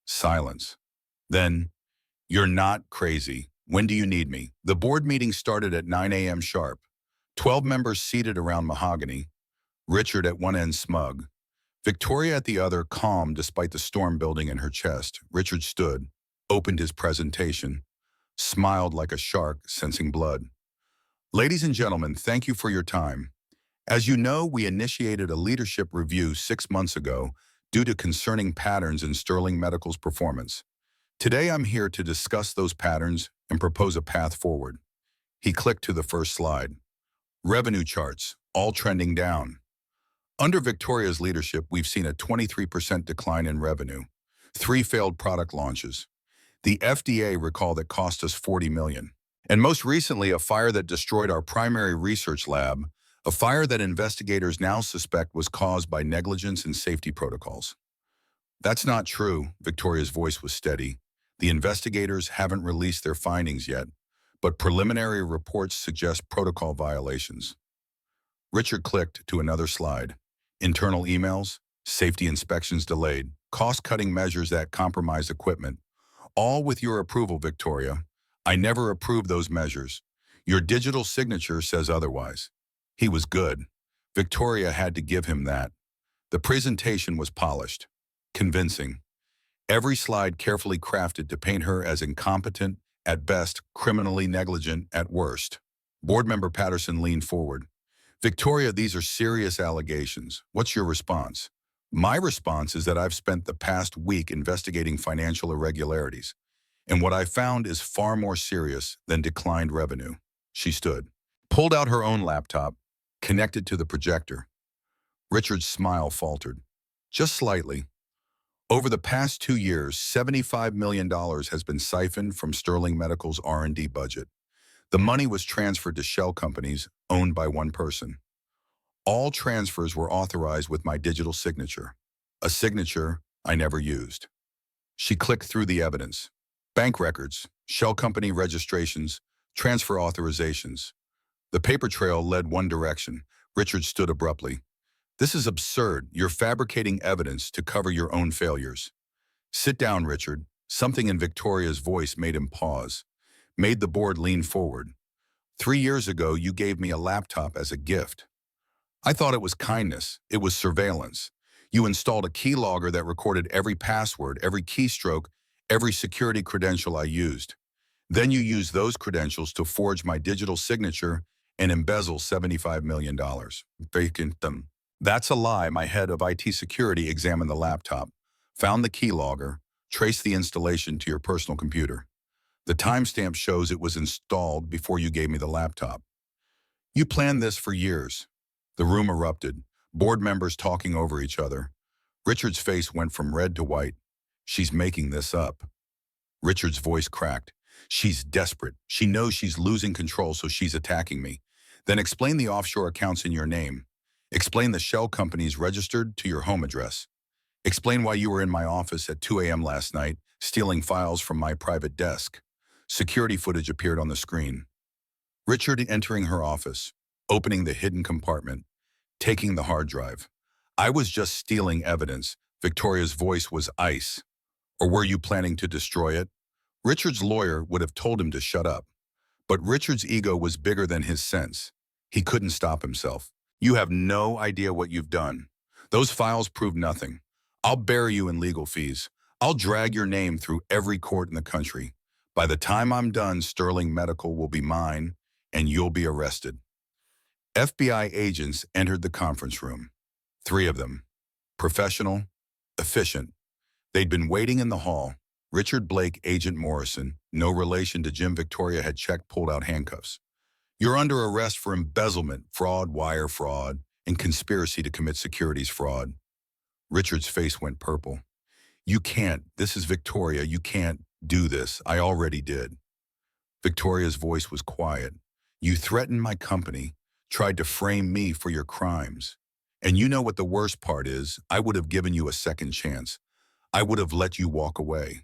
A: Silence. Then, you're not crazy. When do you need me? The board meeting started at 9 a.m. sharp. 12 members seated around mahogany. Richard at one end smug. Victoria at the other calm despite the storm building in her chest. Richard stood, opened his presentation, smiled like a shark sensing blood. Ladies and gentlemen, thank you for your time. As you know, we initiated a leadership review 6 months ago due to concerning patterns in Sterling Medical's performance. Today I'm here to discuss those patterns and propose a path forward. He clicked to the first slide. Revenue charts, all trending down. Under Victoria's leadership, we've seen a 23% decline in revenue, 3 failed product launches. The FDA, recall, that cost us $40 million. And most recently, a fire that destroyed our primary research lab, a fire that investigators now suspect was caused by negligence in safety protocols. That's not true, Victoria's voice was steady. The investigators haven't released their findings yet, but preliminary reports suggest protocol violations. Richard clicked to another slide. Internal emails, safety inspections delayed, cost-cutting measures that compromise equipment. All with your approval, Victoria. I never approved those measures. Your digital signature says otherwise. He was good. Victoria had to give him that. The presentation was polished, convincing. Every slide carefully crafted to paint her as incompetent, at best, criminally negligent at worst. Board member Patterson leaned forward. Victoria, these are serious allegations. What's your response? My response is that I've spent the past week investigating financial irregularities, and what I found is far more serious than declined revenue. She stood, pulled out her own laptop, connected to the projector. Richard's smile faltered, just slightly. Over the past 2 years, $75 million has been siphoned from Sterling Medical's R&D budget. The money was transferred to shell companies owned by one person. All transfers were authorized with my digital signature, a signature I never used. She clicked through the evidence. Bank records, shell company registrations, transfer authorizations. The paper trail led one direction. Richard stood abruptly. This is absurd. You're fabricating evidence to cover your own failures. Sit down, Richard. Something in Victoria's voice made him pause, made the board lean forward. 3 years ago, you gave me a laptop as a gift. I thought it was kindness. It was surveillance. You installed a keylogger that recorded every password, every keystroke, every security credential I used. Then you used those credentials to forge my digital signature and embezzle $75 million. Vacant them. That's a lie. My head of IT security examined the laptop, found the keylogger, traced the installation to your personal computer. The timestamp shows it was installed before you gave me the laptop. You planned this for years. The room erupted, board members talking over each other. Richard's face went from red to white. She's making this up. Richard's voice cracked. She's desperate. She knows she's losing control, so she's attacking me. Then explain the offshore accounts in your name. Explain the shell companies registered to your home address. Explain why you were in my office at 2 a.m. last night, stealing files from my private desk. Security footage appeared on the screen. Richard entering her office, opening the hidden compartment, taking the hard drive. I was just stealing evidence. Victoria's voice was ice. Or were you planning to destroy it? Richard's lawyer would have told him to shut up. But Richard's ego was bigger than his sense. He couldn't stop himself. You have no idea what you've done. Those files prove nothing. I'll bury you in legal fees. I'll drag your name through every court in the country. By the time I'm done, Sterling Medical will be mine, and you'll be arrested. FBI agents entered the conference room. 3 of them. Professional, efficient. They'd been waiting in the hall. Richard Blake, Agent Morrison, no relation to Jim Victoria, had checked, pulled out handcuffs. You're under arrest for embezzlement, fraud, wire fraud, and conspiracy to commit securities fraud. Richard's face went purple. You can't. This is Victoria. You can't do this. I already did. Victoria's voice was quiet. You threatened my company, tried to frame me for your crimes. And you know what the worst part is? I would have given you a second chance. I would have let you walk away.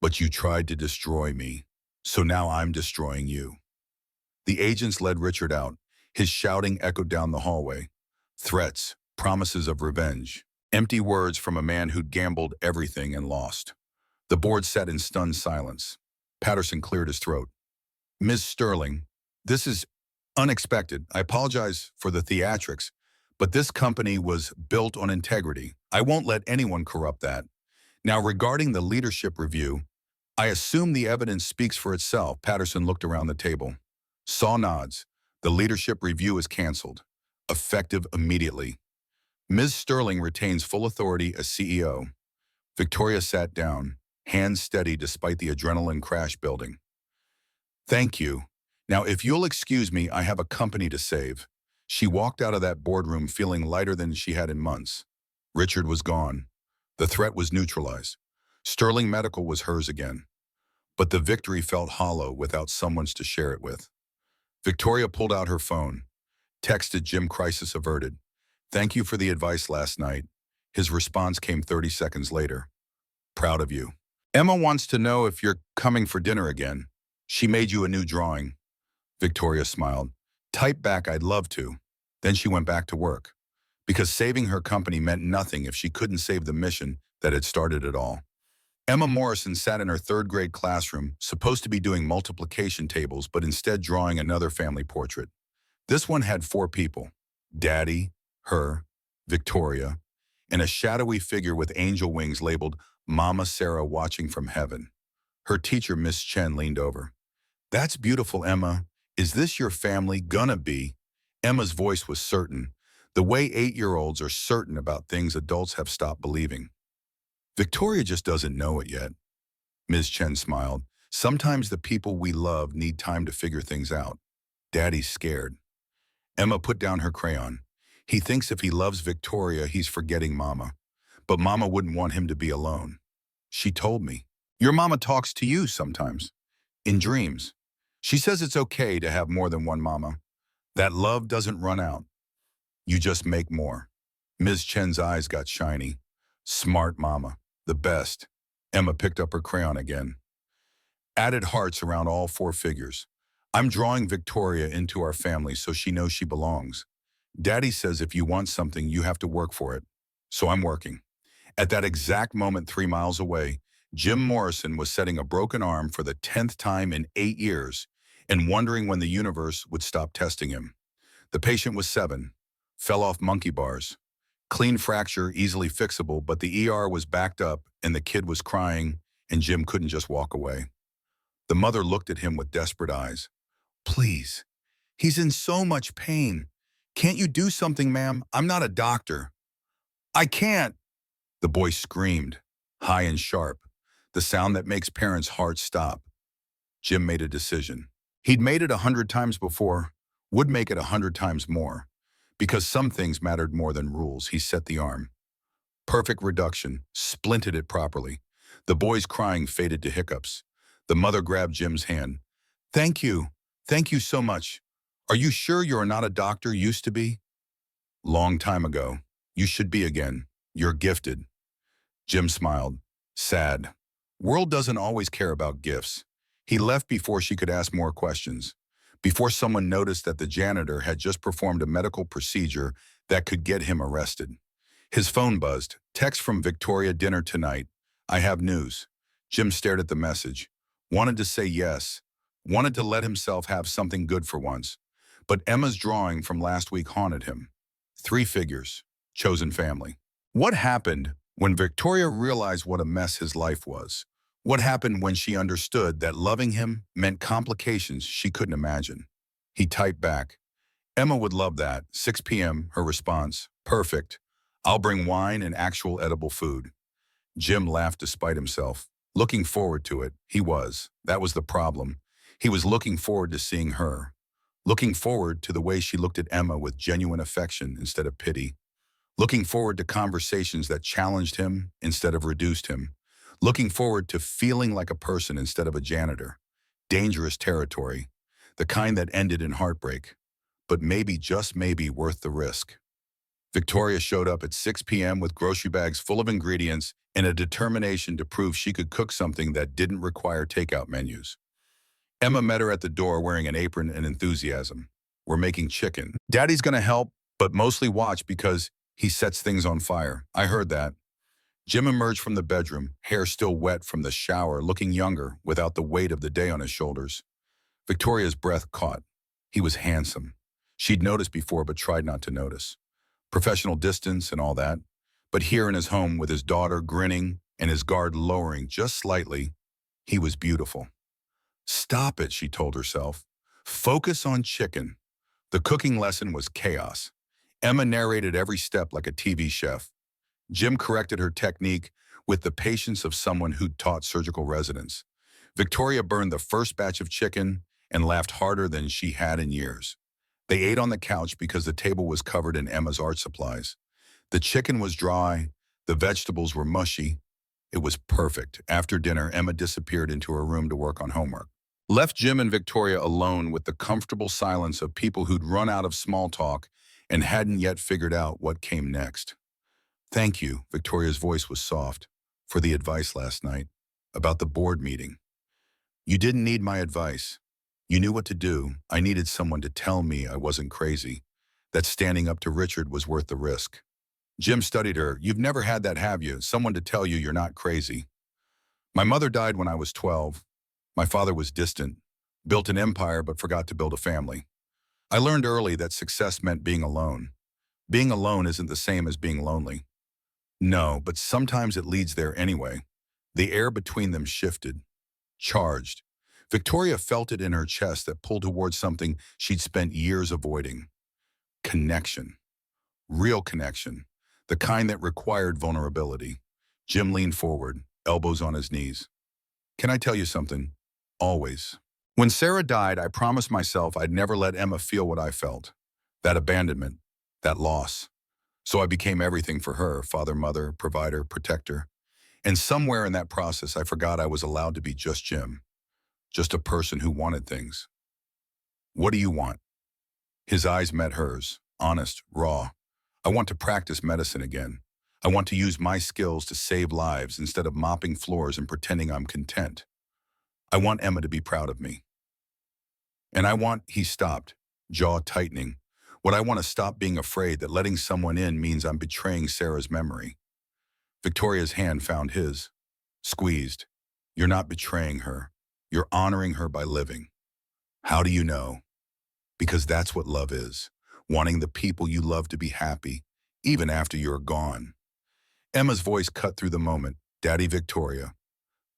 A: But you tried to destroy me, so now I'm destroying you. The agents led Richard out. His shouting echoed down the hallway. Threats, promises of revenge, empty words from a man who'd gambled everything and lost. The board sat in stunned silence. Patterson cleared his throat. Ms. Sterling, this is unexpected. I apologize for the theatrics, but this company was built on integrity. I won't let anyone corrupt that. Now, regarding the leadership review, I assume the evidence speaks for itself. Patterson looked around the table. Saw nods. The leadership review is canceled. Effective immediately. Ms. Sterling retains full authority as CEO. Victoria sat down, hands steady despite the adrenaline crash building. Thank you. Now, if you'll excuse me, I have a company to save. She walked out of that boardroom feeling lighter than she had in months. Richard was gone. The threat was neutralized. Sterling Medical was hers again. But the victory felt hollow without someone to share it with. Victoria pulled out her phone. Texted Jim, crisis averted. Thank you for the advice last night. His response came 30 seconds later. Proud of you. Emma wants to know if you're coming for dinner again. She made you a new drawing. Victoria smiled. Type back, I'd love to. Then she went back to work. Because saving her company meant nothing if she couldn't save the mission that had started it all. Emma Morrison sat in her 3rd grade classroom, supposed to be doing multiplication tables, but instead drawing another family portrait. This one had 4 people. Daddy, her, Victoria, and a shadowy figure with angel wings labeled Mama Sarah watching from heaven. Her teacher, Miss Chen, leaned over. That's beautiful, Emma. Is this your family gonna be? Emma's voice was certain, the way 8-year-olds are certain about things adults have stopped believing. Victoria just doesn't know it yet. Ms. Chen smiled. Sometimes the people we love need time to figure things out. Daddy's scared. Emma put down her crayon. He thinks if he loves Victoria, he's forgetting Mama. But Mama wouldn't want him to be alone. She told me. Your Mama talks to you sometimes. In dreams. She says it's okay to have more than one Mama. That love doesn't run out. You just make more. Ms. Chen's eyes got shiny. Smart Mama. The best. Emma picked up her crayon again. Added hearts around all 4 figures. I'm drawing Victoria into our family so she knows she belongs. Daddy says if you want something, you have to work for it. So I'm working. At that exact moment 3 miles away, Jim Morrison was setting a broken arm for the 10th time in 8 years and wondering when the universe would stop testing him. The patient was 7, fell off monkey bars. Clean fracture, easily fixable, but the ER was backed up and the kid was crying and Jim couldn't just walk away. The mother looked at him with desperate eyes. Please, he's in so much pain. Can't you do something, ma'am? I'm not a doctor. I can't. The boy screamed, high and sharp, the sound that makes parents' hearts stop. Jim made a decision. He'd made it 100 times before, would make it 100 times more. Because some things mattered more than rules, he set the arm. Perfect reduction, splinted it properly. The boy's crying faded to hiccups. The mother grabbed Jim's hand. Thank you. Thank you so much. Are you sure you're not a doctor used to be? Long time ago. You should be again. You're gifted. Jim smiled. Sad. World doesn't always care about gifts. He left before she could ask more questions. Before someone noticed that the janitor had just performed a medical procedure that could get him arrested. His phone buzzed. Text from Victoria, dinner tonight. I have news. Jim stared at the message. Wanted to say yes. Wanted to let himself have something good for once. But Emma's drawing from last week haunted him. 3 figures. Chosen family. What happened when Victoria realized what a mess his life was? What happened when she understood that loving him meant complications she couldn't imagine? He typed back. Emma would love that. 6 p.m. Her response. Perfect. I'll bring wine and actual edible food. Jim laughed despite himself. Looking forward to it, he was. That was the problem. He was looking forward to seeing her. Looking forward to the way she looked at Emma with genuine affection instead of pity. Looking forward to conversations that challenged him instead of reduced him. Looking forward to feeling like a person instead of a janitor. Dangerous territory. The kind that ended in heartbreak. But maybe, just maybe, worth the risk. Victoria showed up at 6 p.m. with grocery bags full of ingredients and a determination to prove she could cook something that didn't require takeout menus. Emma met her at the door wearing an apron and enthusiasm. We're making chicken. Daddy's gonna help, but mostly watch because he sets things on fire. I heard that. Jim emerged from the bedroom, hair still wet from the shower, looking younger without the weight of the day on his shoulders. Victoria's breath caught. He was handsome. She'd noticed before but tried not to notice. Professional distance and all that. But here in his home with his daughter grinning and his guard lowering just slightly, he was beautiful. Stop it, she told herself. Focus on chicken. The cooking lesson was chaos. Emma narrated every step like a TV chef. Jim corrected her technique with the patience of someone who'd taught surgical residents. Victoria burned the first batch of chicken and laughed harder than she had in years. They ate on the couch because the table was covered in Emma's art supplies. The chicken was dry, the vegetables were mushy. It was perfect. After dinner, Emma disappeared into her room to work on homework. Left Jim and Victoria alone with the comfortable silence of people who'd run out of small talk and hadn't yet figured out what came next. Thank you, Victoria's voice was soft, for the advice last night about the board meeting. You didn't need my advice. You knew what to do. I needed someone to tell me I wasn't crazy, that standing up to Richard was worth the risk. Jim studied her. You've never had that, have you? Someone to tell you you're not crazy. My mother died when I was 12. My father was distant, built an empire but forgot to build a family. I learned early that success meant being alone. Being alone isn't the same as being lonely. No, but sometimes it leads there anyway. The air between them shifted, charged. Victoria felt it in her chest that pulled towards something she'd spent years avoiding. Connection. Real connection. The kind that required vulnerability. Jim leaned forward, elbows on his knees. Can I tell you something? Always. When Sarah died, I promised myself I'd never let Emma feel what I felt. That abandonment, that loss. So I became everything for her, father, mother, provider, protector. And somewhere in that process, I forgot I was allowed to be just Jim. Just a person who wanted things. What do you want? His eyes met hers, honest, raw. I want to practice medicine again. I want to use my skills to save lives instead of mopping floors and pretending I'm content. I want Emma to be proud of me. And he stopped, jaw tightening. What I want to stop being afraid that letting someone in means I'm betraying Sarah's memory. Victoria's hand found his, squeezed. You're not betraying her. You're honoring her by living. How do you know? Because that's what love is, wanting the people you love to be happy, even after you're gone. Emma's voice cut through the moment. Daddy, Victoria.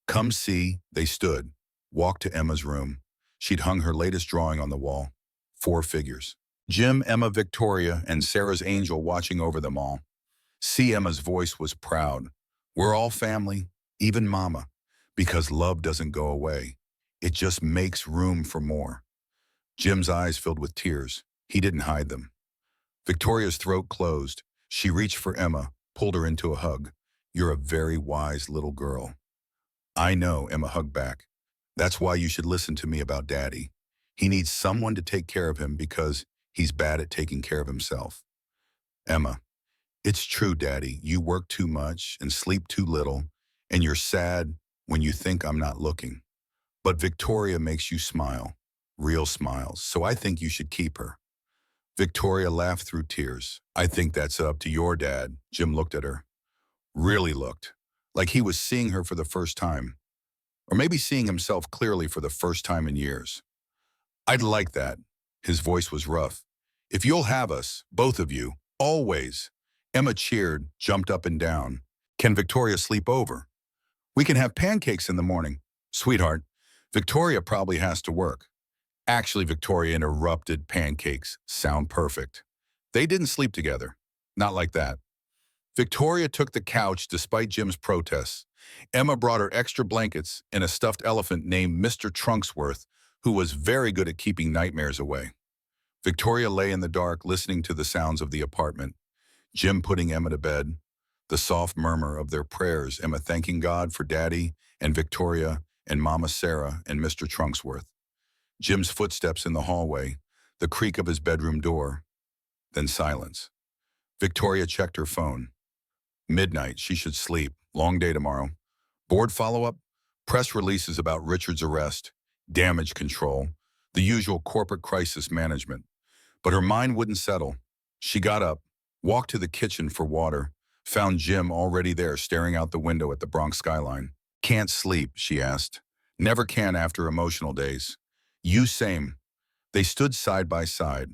A: Come see. They stood, walked to Emma's room. She'd hung her latest drawing on the wall. 4 figures. Jim, Emma, Victoria, and Sarah's angel watching over them all. See, Emma's voice was proud. We're all family, even Mama, because love doesn't go away. It just makes room for more. Jim's eyes filled with tears. He didn't hide them. Victoria's throat closed. She reached for Emma, pulled her into a hug. You're a very wise little girl. I know, Emma hugged back. That's why you should listen to me about Daddy. He needs someone to take care of him because he's bad at taking care of himself. Emma, it's true, Daddy. You work too much and sleep too little, and you're sad when you think I'm not looking. But Victoria makes you smile, real smiles, so I think you should keep her. Victoria laughed through tears. I think that's up to your dad. Jim looked at her. Really looked. Like he was seeing her for the first time. Or maybe seeing himself clearly for the first time in years. I'd like that. His voice was rough. If you'll have us, both of you, always. Emma cheered, jumped up and down. Can Victoria sleep over? We can have pancakes in the morning. Sweetheart, Victoria probably has to work. Actually, Victoria interrupted. Pancakes sound perfect. They didn't sleep together. Not like that. Victoria took the couch despite Jim's protests. Emma brought her extra blankets and a stuffed elephant named Mr. Trunksworth, who was very good at keeping nightmares away. Victoria lay in the dark listening to the sounds of the apartment. Jim putting Emma to bed, the soft murmur of their prayers, Emma thanking God for Daddy and Victoria and Mama Sarah and Mr. Trunksworth. Jim's footsteps in the hallway, the creak of his bedroom door, then silence. Victoria checked her phone. Midnight, she should sleep. Long day tomorrow. Board follow-up, press releases about Richard's arrest, damage control, the usual corporate crisis management. But her mind wouldn't settle. She got up, walked to the kitchen for water, found Jim already there staring out the window at the Bronx skyline. Can't sleep, she asked. Never can after emotional days. You same. They stood side by side,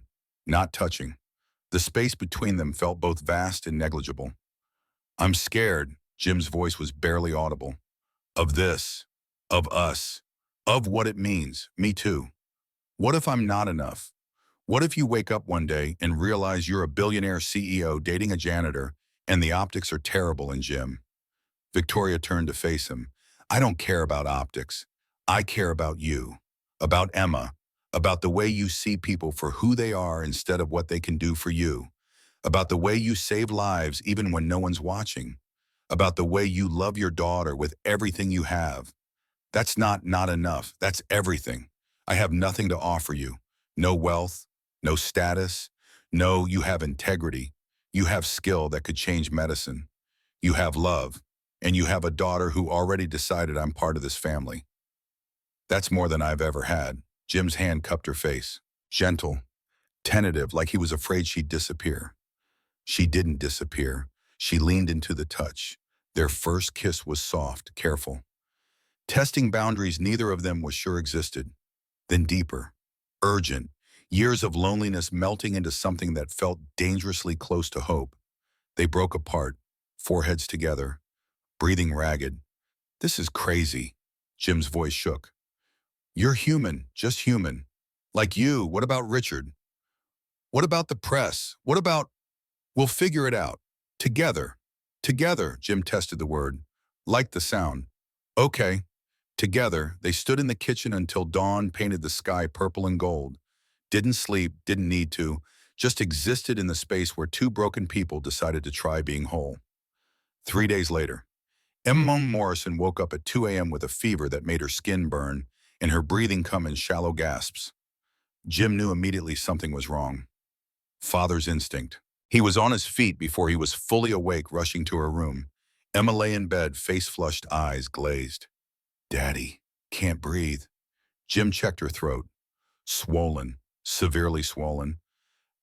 A: not touching. The space between them felt both vast and negligible. I'm scared, Jim's voice was barely audible. Of this, of us, of what it means, me too. What if I'm not enough? What if you wake up one day and realize you're a billionaire CEO dating a janitor and the optics are terrible in Jim? Victoria turned to face him. I don't care about optics. I care about you, about Emma, about the way you see people for who they are instead of what they can do for you, about the way you save lives even when no one's watching, about the way you love your daughter with everything you have. That's not enough. That's everything. I have nothing to offer you. No wealth, no status. No, you have integrity. You have skill that could change medicine. You have love. And you have a daughter who already decided I'm part of this family. That's more than I've ever had. Jim's hand cupped her face. Gentle, tentative, like he was afraid she'd disappear. She didn't disappear. She leaned into the touch. Their first kiss was soft, careful. Testing boundaries neither of them was sure existed. Then deeper, urgent, years of loneliness melting into something that felt dangerously close to hope. They broke apart, foreheads together, breathing ragged. This is crazy. Jim's voice shook. You're human, just human. Like you, what about Richard? What about the press? What about... We'll figure it out. Together. Together, Jim tested the word. Liked the sound. Okay. Together, they stood in the kitchen until dawn painted the sky purple and gold. Didn't sleep, didn't need to, just existed in the space where two broken people decided to try being whole. 3 days later, Emma Morrison woke up at 2 a.m. with a fever that made her skin burn and her breathing come in shallow gasps. Jim knew immediately something was wrong. Father's instinct. He was on his feet before he was fully awake, rushing to her room. Emma lay in bed, face-flushed, eyes glazed. Daddy, can't breathe. Jim checked her throat. Swollen, severely swollen.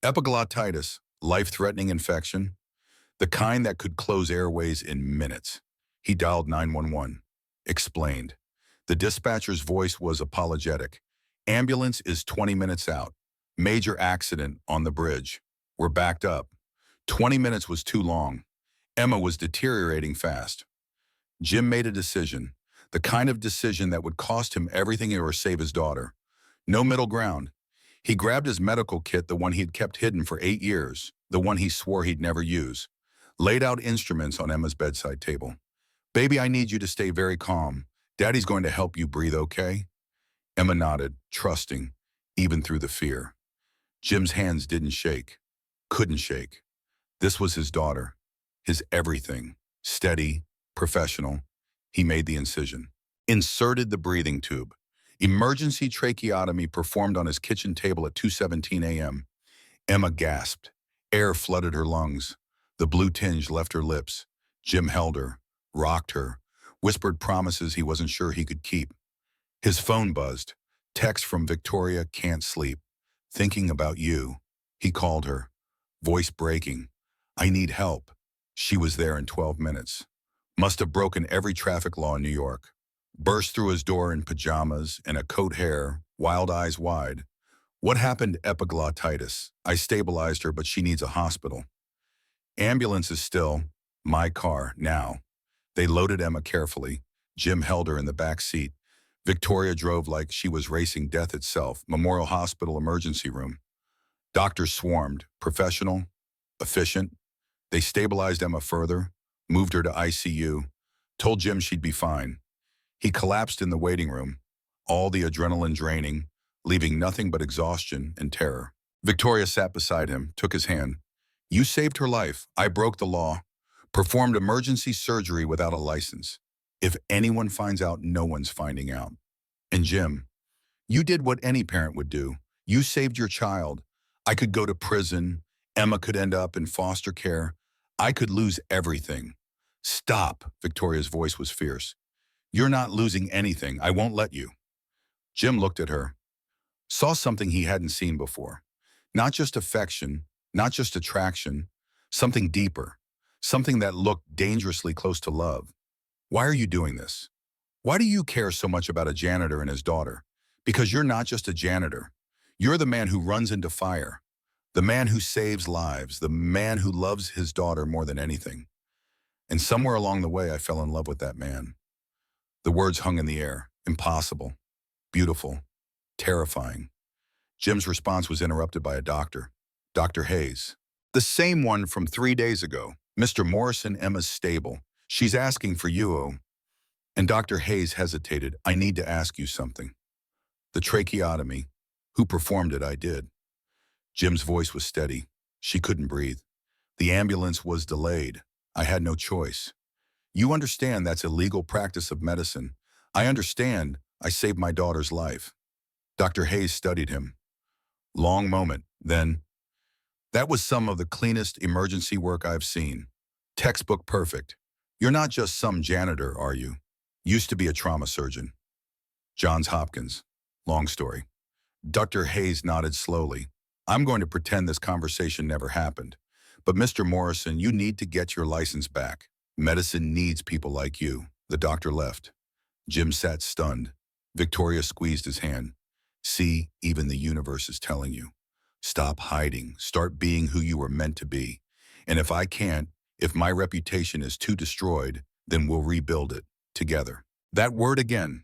A: Epiglottitis, life-threatening infection. The kind that could close airways in minutes. He dialed 911. Explained. The dispatcher's voice was apologetic. Ambulance is 20 minutes out. Major accident on the bridge. We're backed up. 20 minutes was too long. Emma was deteriorating fast. Jim made a decision. The kind of decision that would cost him everything or save his daughter. No middle ground. He grabbed his medical kit, the one he'd kept hidden for 8 years, the one he swore he'd never use. Laid out instruments on Emma's bedside table. Baby, I need you to stay very calm. Daddy's going to help you breathe, okay? Emma nodded, trusting, even through the fear. Jim's hands didn't shake, couldn't shake. This was his daughter, his everything. Steady, professional. He made the incision. Inserted the breathing tube. Emergency tracheotomy performed on his kitchen table at 2:17 a.m. Emma gasped. Air flooded her lungs. The blue tinge left her lips. Jim held her, rocked her, whispered promises he wasn't sure he could keep. His phone buzzed. Text from Victoria, can't sleep. Thinking about you. He called her. Voice breaking. I need help. She was there in 12 minutes. Must have broken every traffic law in New York. Burst through his door in pajamas and a coat hair, wild eyes wide. What happened? Epiglottitis. I stabilized her, but she needs a hospital. Ambulance is still. My car, now. They loaded Emma carefully. Jim held her in the back seat. Victoria drove like she was racing death itself. Memorial Hospital emergency room. Doctors swarmed. Professional, efficient. They stabilized Emma further, moved her to ICU, told Jim she'd be fine. He collapsed in the waiting room, all the adrenaline draining, leaving nothing but exhaustion and terror. Victoria sat beside him, took his hand. You saved her life. I broke the law. Performed emergency surgery without a license. If anyone finds out, no one's finding out. And Jim, you did what any parent would do. You saved your child. I could go to prison. Emma could end up in foster care. I could lose everything. Stop, Victoria's voice was fierce. You're not losing anything. I won't let you. Jim looked at her, saw something he hadn't seen before. Not just affection, not just attraction, something deeper, something that looked dangerously close to love. Why are you doing this? Why do you care so much about a janitor and his daughter? Because you're not just a janitor. You're the man who runs into fire, the man who saves lives, the man who loves his daughter more than anything. And somewhere along the way, I fell in love with that man. The words hung in the air. Impossible, beautiful, terrifying. Jim's response was interrupted by a doctor, Dr. Hayes. The same one from 3 days ago. Mr. Morrison, Emma's stable. She's asking for you, oh. And Dr. Hayes hesitated. I need to ask you something. The tracheotomy. Who performed it? I did. Jim's voice was steady. She couldn't breathe. The ambulance was delayed. I had no choice. You understand that's illegal practice of medicine. I understand. I saved my daughter's life. Dr. Hayes studied him. Long moment. Then, that was some of the cleanest emergency work I've seen. Textbook perfect. You're not just some janitor, are you? Used to be a trauma surgeon. Johns Hopkins. Long story. Dr. Hayes nodded slowly. I'm going to pretend this conversation never happened. But Mr. Morrison, you need to get your license back. Medicine needs people like you. The doctor left. Jim sat stunned. Victoria squeezed his hand. See, even the universe is telling you. Stop hiding. Start being who you were meant to be. And if I can't, if my reputation is too destroyed, then we'll rebuild it. Together. That word again.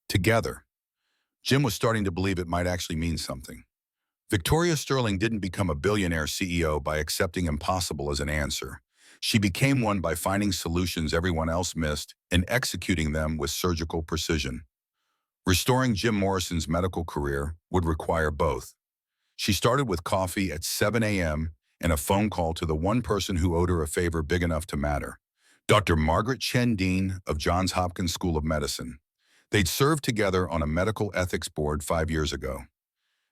A: Together. Jim was starting to believe it might actually mean something. Victoria Sterling didn't become a billionaire CEO by accepting impossible as an answer. She became one by finding solutions everyone else missed and executing them with surgical precision. Restoring Jim Morrison's medical career would require both. She started with coffee at 7 a.m. and a phone call to the one person who owed her a favor big enough to matter. Dr. Margaret Chen Dean of Johns Hopkins School of Medicine. They'd served together on a medical ethics board 5 years ago.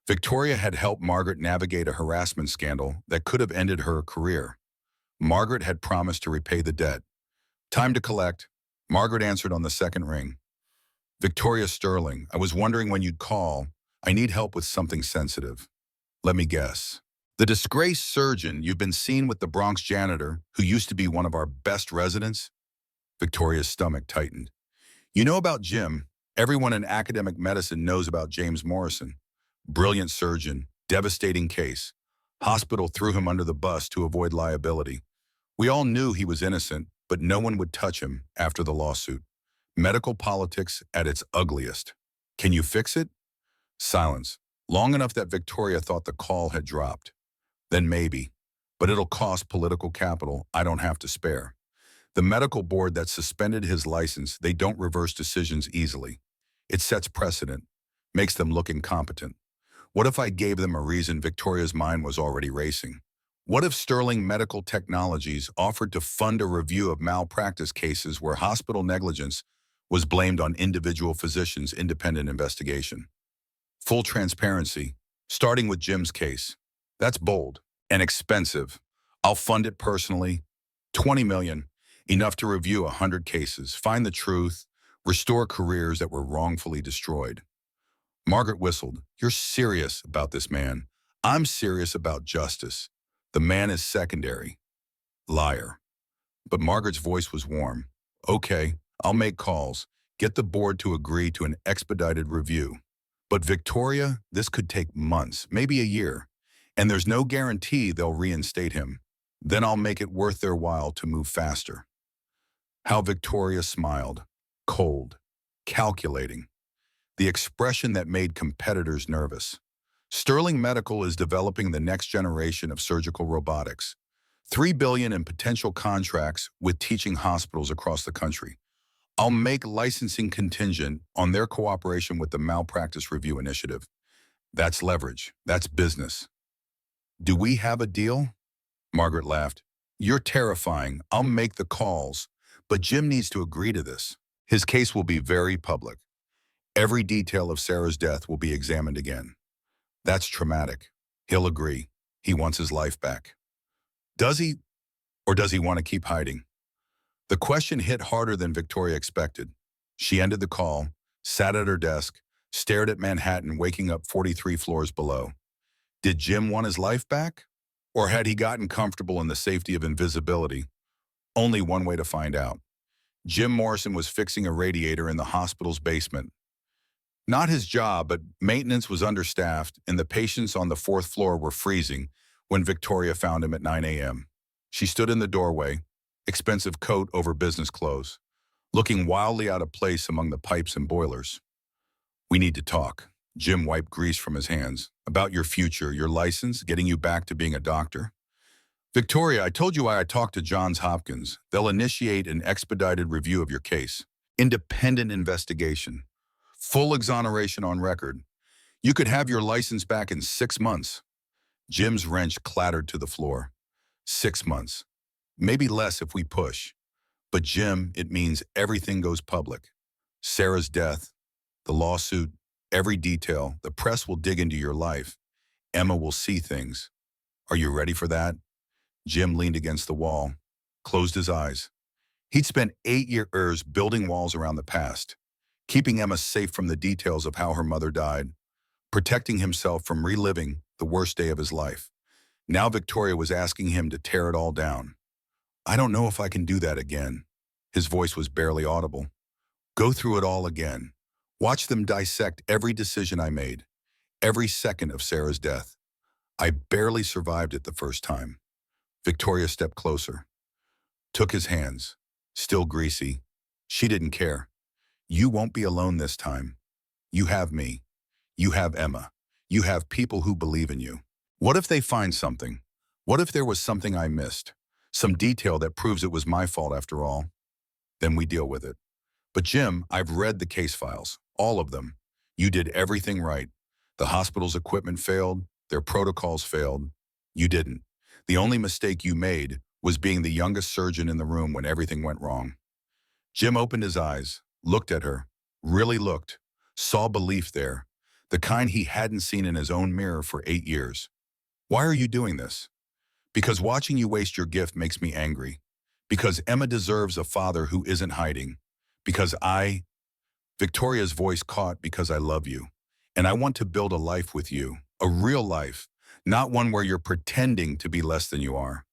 A: Victoria had helped Margaret navigate a harassment scandal that could have ended her career. Margaret had promised to repay the debt. Time to collect. Margaret answered on the second ring. Victoria Sterling, I was wondering when you'd call. I need help with something sensitive. Let me guess. The disgraced surgeon you've been seen with the Bronx janitor, who used to be one of our best residents? Victoria's stomach tightened. You know about Jim. Everyone in academic medicine knows about James Morrison. Brilliant surgeon, devastating case. Hospital threw him under the bus to avoid liability. We all knew he was innocent, but no one would touch him after the lawsuit. Medical politics at its ugliest. Can you fix it? Silence. Long enough that Victoria thought the call had dropped. Then maybe. But it'll cost political capital I don't have to spare. The medical board that suspended his license, they don't reverse decisions easily. It sets precedent. makes them look incompetent. What if I gave them a reason Victoria's mind was already racing? What if Sterling Medical Technologies offered to fund a review of malpractice cases where hospital negligence was blamed on individual physicians' independent investigation? Full transparency, starting with Jim's case. That's bold and expensive. I'll fund it personally. 20 million, enough to review 100 cases, find the truth, restore careers that were wrongfully destroyed. Margaret whistled. You're serious about this man. I'm serious about justice. The man is secondary. Liar. But Margaret's voice was warm. Okay, I'll make calls. Get the board to agree to an expedited review. But Victoria, this could take months, maybe a year. And there's no guarantee they'll reinstate him. Then I'll make it worth their while to move faster. How Victoria smiled. Cold. Calculating. The expression that made competitors nervous. Sterling Medical is developing the next generation of surgical robotics. $3 billion in potential contracts with teaching hospitals across the country. I'll make licensing contingent on their cooperation with the Malpractice Review Initiative. That's leverage. That's business. Do we have a deal? Margaret laughed. You're terrifying. I'll make the calls. But Jim needs to agree to this. His case will be very public. Every detail of Sarah's death will be examined again. That's traumatic. He'll agree. He wants his life back. Does he, or does he want to keep hiding? The question hit harder than Victoria expected. She ended the call, sat at her desk, stared at Manhattan waking up 43 floors below. Did Jim want his life back? Or had he gotten comfortable in the safety of invisibility? Only one way to find out. Jim Morrison was fixing a radiator in the hospital's basement. Not his job, but maintenance was understaffed and the patients on the fourth floor were freezing when Victoria found him at 9 a.m. She stood in the doorway, expensive coat over business clothes, looking wildly out of place among the pipes and boilers. We need to talk. Jim wiped grease from his hands. About your future, your license, getting you back to being a doctor. Victoria, I told you why I talked to Johns Hopkins. They'll initiate an expedited review of your case. Independent investigation. Full exoneration on record. You could have your license back in 6 months. Jim's wrench clattered to the floor. 6 months. Maybe less if we push. But Jim, it means everything goes public. Sarah's death, the lawsuit, every detail. The press will dig into your life. Emma will see things. Are you ready for that? Jim leaned against the wall, closed his eyes. He'd spent 8 years building walls around the past, keeping Emma safe from the details of how her mother died, protecting himself from reliving the worst day of his life. Now Victoria was asking him to tear it all down. I don't know if I can do that again. His voice was barely audible. Go through it all again. Watch them dissect every decision I made, every second of Sarah's death. I barely survived it the first time. Victoria stepped closer, took his hands, still greasy. She didn't care. You won't be alone this time. You have me. You have Emma. You have people who believe in you. What if they find something? What if there was something I missed? Some detail that proves it was my fault after all? Then we deal with it. But Jim, I've read the case files, all of them. You did everything right. The hospital's equipment failed. Their protocols failed. You didn't. The only mistake you made was being the youngest surgeon in the room when everything went wrong. Jim opened his eyes, looked at her, really looked, saw belief there, the kind he hadn't seen in his own mirror for 8 years. Why are you doing this? Because watching you waste your gift makes me angry. Because Emma deserves a father who isn't hiding. Because Victoria's voice caught because I love you. And I want to build a life with you, a real life, not one where you're pretending to be less than you are.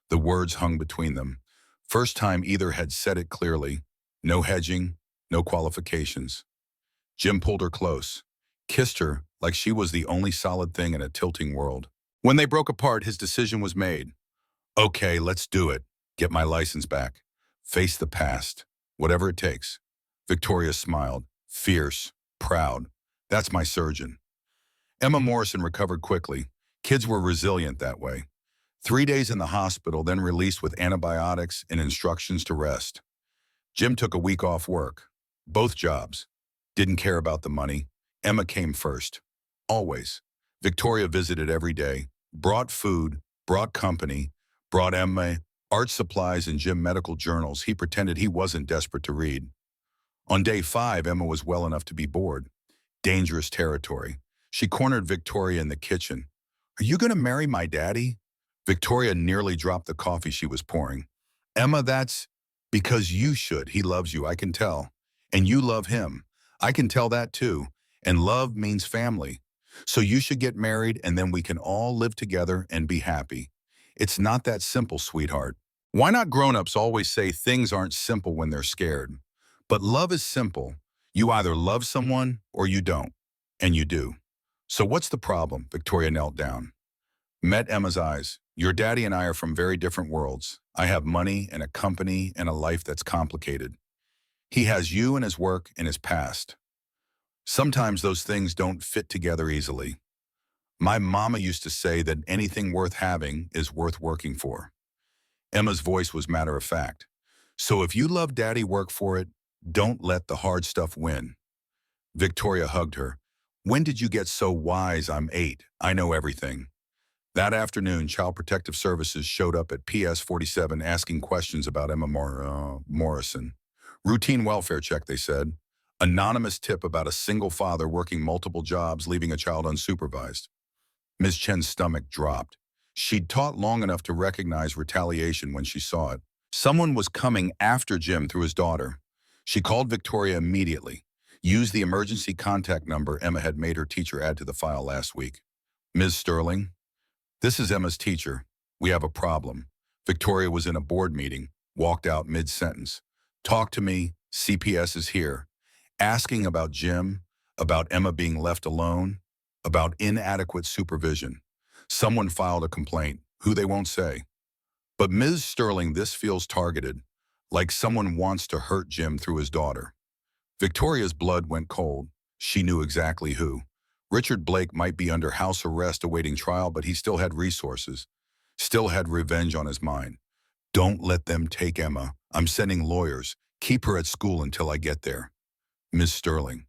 A: The words hung between them. First time either had said it clearly. No hedging, no qualifications. Jim pulled her close, kissed her like she was the only solid thing in a tilting world. When they broke apart, his decision was made. Okay, let's do it. Get my license back. Face the past. Whatever it takes. Victoria smiled, fierce, proud. That's my surgeon. Emma Morrison recovered quickly. Kids were resilient that way. 3 days in the hospital, then released with antibiotics and instructions to rest. Jim took a week off work. Both jobs. Didn't care about the money. Emma came first. Always. Victoria visited every day, brought food, brought company, brought Emma art supplies and Jim medical journals. He pretended he wasn't desperate to read. On day 5, Emma was well enough to be bored. Dangerous territory. She cornered Victoria in the kitchen. "Are you going to marry my daddy?" Victoria nearly dropped the coffee she was pouring. "Emma, that's because you should. He loves you, I can tell. And you love him. I can tell that too. And love means family. So you should get married and then we can all live together and be happy. It's not that simple, sweetheart." Why not grown-ups always say things aren't simple when they're scared? But love is simple. You either love someone or you don't. And you do. "So what's the problem?" Victoria knelt down. Met Emma's eyes. "Your daddy and I are from very different worlds. I have money and a company and a life that's complicated. He has you and his work and his past. Sometimes those things don't fit together easily. My mama used to say that anything worth having is worth working for." Emma's voice was matter of fact. "So if you love daddy, work for it. Don't let the hard stuff win." Victoria hugged her. "When did you get so wise? I'm 8. I know everything." That afternoon, Child Protective Services showed up at PS 47 asking questions about Emma Morrison. "Routine welfare check," they said. "Anonymous tip about a single father working multiple jobs, leaving a child unsupervised." Ms. Chen's stomach dropped. She'd taught long enough to recognize retaliation when she saw it. Someone was coming after Jim through his daughter. She called Victoria immediately. Used the emergency contact number Emma had made her teacher add to the file last week. "Ms. Sterling, this is Emma's teacher. We have a problem." Victoria was in a board meeting, walked out mid-sentence. "Talk to me, CPS is here." Asking about Jim, about Emma being left alone, about inadequate supervision. Someone filed a complaint, who they won't say. "But Ms. Sterling, this feels targeted, like someone wants to hurt Jim through his daughter." Victoria's blood went cold. She knew exactly who. Richard Blake might be under house arrest awaiting trial, but he still had resources, still had revenge on his mind. "Don't let them take Emma. I'm sending lawyers. Keep her at school until I get there." "Ms. Sterling,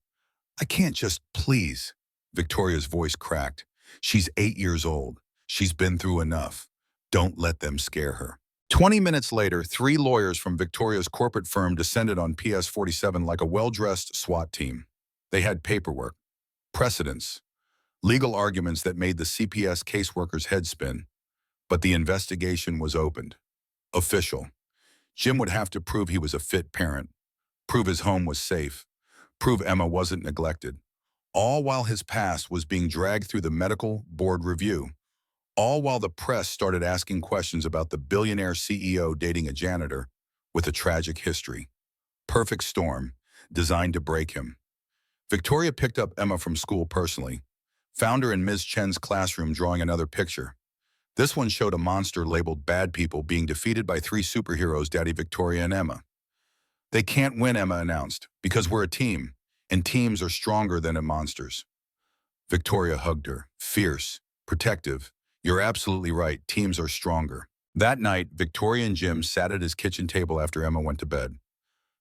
A: I can't just, please." Victoria's voice cracked. "She's 8 years old. She's been through enough. Don't let them scare her." 20 minutes later, 3 lawyers from Victoria's corporate firm descended on PS 47 like a well-dressed SWAT team. They had paperwork, precedents, legal arguments that made the CPS caseworker's head spin. But the investigation was opened. Official. Jim would have to prove he was a fit parent, prove his home was safe, prove Emma wasn't neglected, all while his past was being dragged through the medical board review, all while the press started asking questions about the billionaire CEO dating a janitor with a tragic history. Perfect storm, designed to break him. Victoria picked up Emma from school personally, found her in Ms. Chen's classroom drawing another picture. This one showed a monster labeled bad people being defeated by 3 superheroes, Daddy, Victoria, and Emma. "They can't win," Emma announced, "because we're a team, and teams are stronger than monsters." Victoria hugged her, fierce, protective. "You're absolutely right, teams are stronger." That night, Victoria and Jim sat at his kitchen table after Emma went to bed.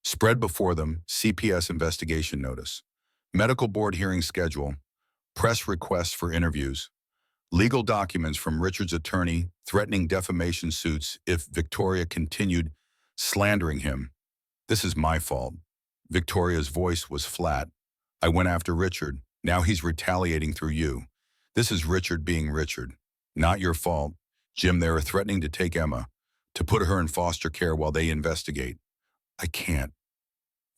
A: Spread before them, CPS investigation notice, medical board hearing schedule, press requests for interviews, legal documents from Richard's attorney threatening defamation suits if Victoria continued slandering him. "This is my fault." Victoria's voice was flat. "I went after Richard. Now he's retaliating through you. This is Richard being Richard. Not your fault. Jim, they are threatening to take Emma, to put her in foster care while they investigate." "I can't."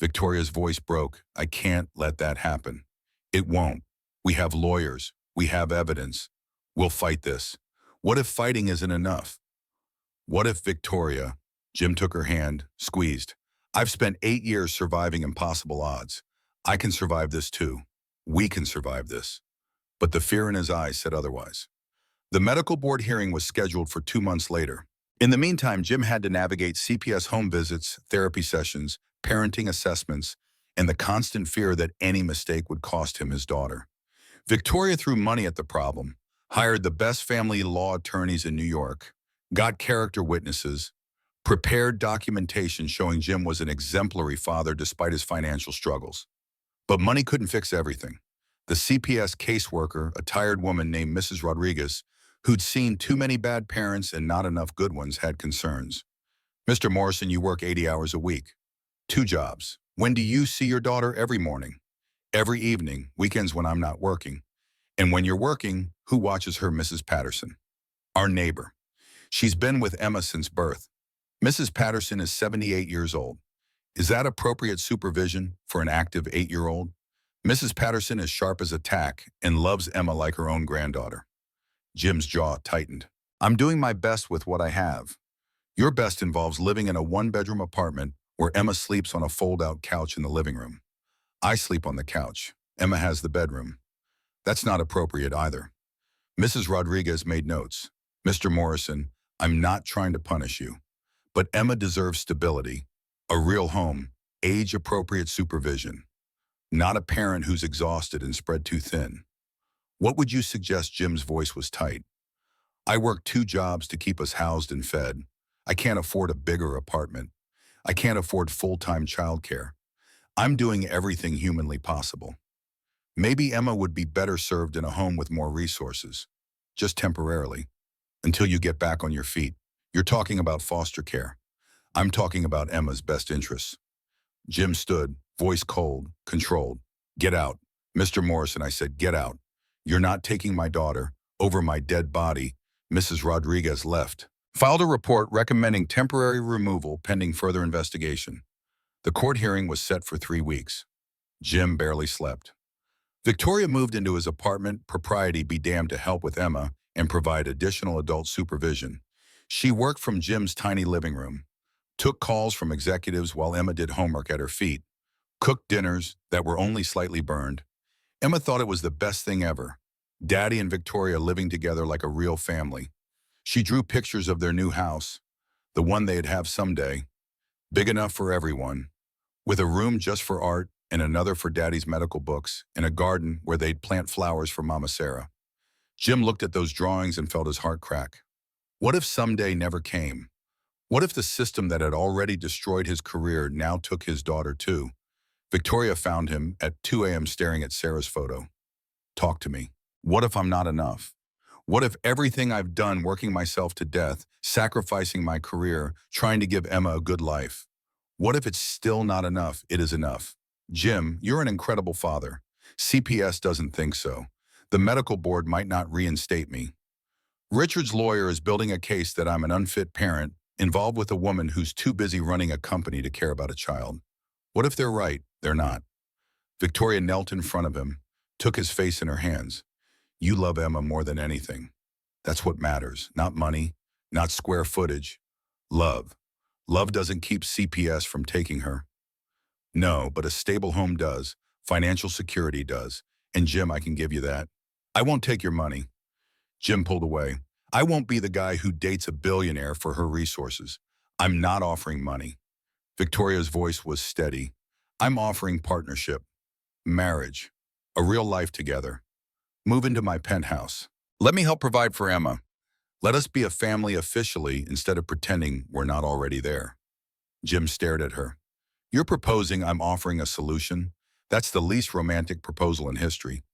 A: Victoria's voice broke. "I can't let that happen. It won't. We have lawyers. We have evidence. We'll fight this." "What if fighting isn't enough?" "What if Victoria?" Jim took her hand, squeezed. "I've spent 8 years surviving impossible odds. I can survive this too. We can survive this." But the fear in his eyes said otherwise. The medical board hearing was scheduled for 2 months later. In the meantime, Jim had to navigate CPS home visits, therapy sessions, parenting assessments, and the constant fear that any mistake would cost him his daughter. Victoria threw money at the problem, hired the best family law attorneys in New York, got character witnesses, prepared documentation showing Jim was an exemplary father despite his financial struggles. But money couldn't fix everything. The CPS caseworker, a tired woman named Mrs. Rodriguez, who'd seen too many bad parents and not enough good ones, had concerns. Mr. Morrison, you work 80 hours a week. 2 jobs. When do you see your daughter? Every morning. Every evening, weekends when I'm not working. And when you're working, who watches her? Mrs. Patterson. Our neighbor. She's been with Emma since birth. Mrs. Patterson is 78 years old. Is that appropriate supervision for an active 8-year-old? Mrs. Patterson is sharp as a tack and loves Emma like her own granddaughter. Jim's jaw tightened. I'm doing my best with what I have. Your best involves living in a one-bedroom apartment where Emma sleeps on a fold-out couch in the living room. I sleep on the couch. Emma has the bedroom. That's not appropriate either. Mrs. Rodriguez made notes. Mr. Morrison, I'm not trying to punish you, but Emma deserves stability, a real home, age-appropriate supervision, not a parent who's exhausted and spread too thin. What would you suggest? Jim's voice was tight. I work 2 jobs to keep us housed and fed. I can't afford a bigger apartment. I can't afford full-time childcare. I'm doing everything humanly possible. Maybe Emma would be better served in a home with more resources, just temporarily, until you get back on your feet. You're talking about foster care. I'm talking about Emma's best interests. Jim stood, voice cold, controlled. Get out. Mr. Morrison, I said, get out. You're not taking my daughter over my dead body. Mrs. Rodriguez left. Filed a report recommending temporary removal pending further investigation. The court hearing was set for 3 weeks. Jim barely slept. Victoria moved into his apartment, propriety be damned, to help with Emma and provide additional adult supervision. She worked from Jim's tiny living room, took calls from executives while Emma did homework at her feet, cooked dinners that were only slightly burned. Emma thought it was the best thing ever. Daddy and Victoria living together like a real family. She drew pictures of their new house, the one they'd have someday, big enough for everyone, with a room just for art and another for Daddy's medical books, and a garden where they'd plant flowers for Mama Sarah. Jim looked at those drawings and felt his heart crack. What if someday never came? What if the system that had already destroyed his career now took his daughter too? Victoria found him at 2 a.m. staring at Sarah's photo. Talk to me. What if I'm not enough? What if everything I've done, working myself to death, sacrificing my career, trying to give Emma a good life? What if it's still not enough? It is enough. Jim, you're an incredible father. CPS doesn't think so. The medical board might not reinstate me. Richard's lawyer is building a case that I'm an unfit parent, involved with a woman who's too busy running a company to care about a child. What if they're right? They're not. Victoria knelt in front of him, took his face in her hands. You love Emma more than anything. That's what matters. Not money, not square footage. Love. Love doesn't keep CPS from taking her. No, but a stable home does. Financial security does. And Jim, I can give you that. I won't take your money. Jim pulled away. I won't be the guy who dates a billionaire for her resources. I'm not offering money. Victoria's voice was steady. I'm offering partnership, marriage, a real life together. Move into my penthouse. Let me help provide for Emma. Let us be a family officially instead of pretending we're not already there. Jim stared at her. You're proposing I'm offering a solution? That's the least romantic proposal in history.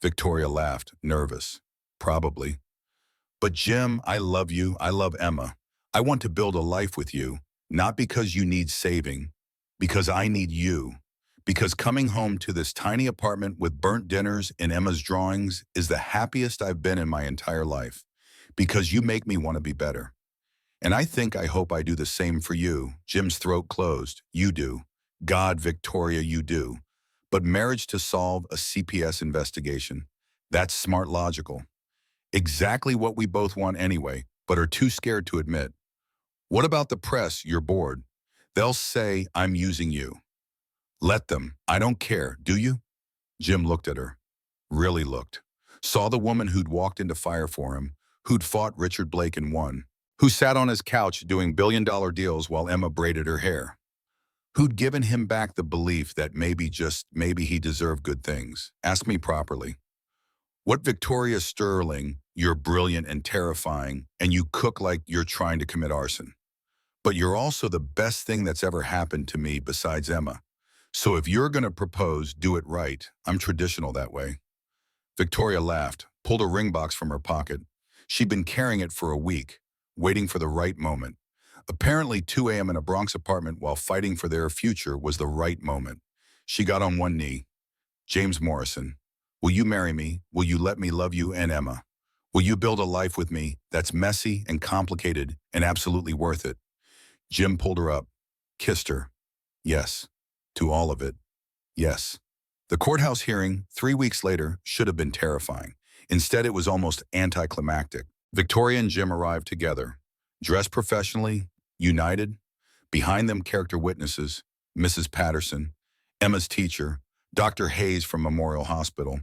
A: Victoria laughed, nervous. Probably. But Jim, I love you. I love Emma. I want to build a life with you, not because you need saving, because I need you. Because coming home to this tiny apartment with burnt dinners and Emma's drawings is the happiest I've been in my entire life. Because you make me want to be better. And I hope I do the same for you. Jim's throat closed. You do. God, Victoria, you do. But marriage to solve a CPS investigation. That's smart logical. Exactly what we both want anyway, but are too scared to admit. What about the press? You're bored. They'll say I'm using you. Let them. I don't care, do you? Jim looked at her. Really looked. Saw the woman who'd walked into fire for him, who'd fought Richard Blake and won, who sat on his couch doing billion-dollar deals while Emma braided her hair, who'd given him back the belief that maybe, just maybe, he deserved good things. Ask me properly. What Victoria Sterling, you're brilliant and terrifying, and you cook like you're trying to commit arson. But you're also the best thing that's ever happened to me besides Emma. So if you're going to propose, do it right. I'm traditional that way. Victoria laughed, pulled a ring box from her pocket. She'd been carrying it for a week, waiting for the right moment. Apparently, 2 a.m. in a Bronx apartment while fighting for their future was the right moment. She got on one knee. James Morrison, will you marry me? Will you let me love you and Emma? Will you build a life with me that's messy and complicated and absolutely worth it? Jim pulled her up, kissed her. Yes. To all of it. Yes. The courthouse hearing, 3 weeks later, should have been terrifying. Instead, it was almost anticlimactic. Victoria and Jim arrived together, dressed professionally, united. Behind them, character witnesses, Mrs. Patterson, Emma's teacher, Dr. Hayes from Memorial Hospital,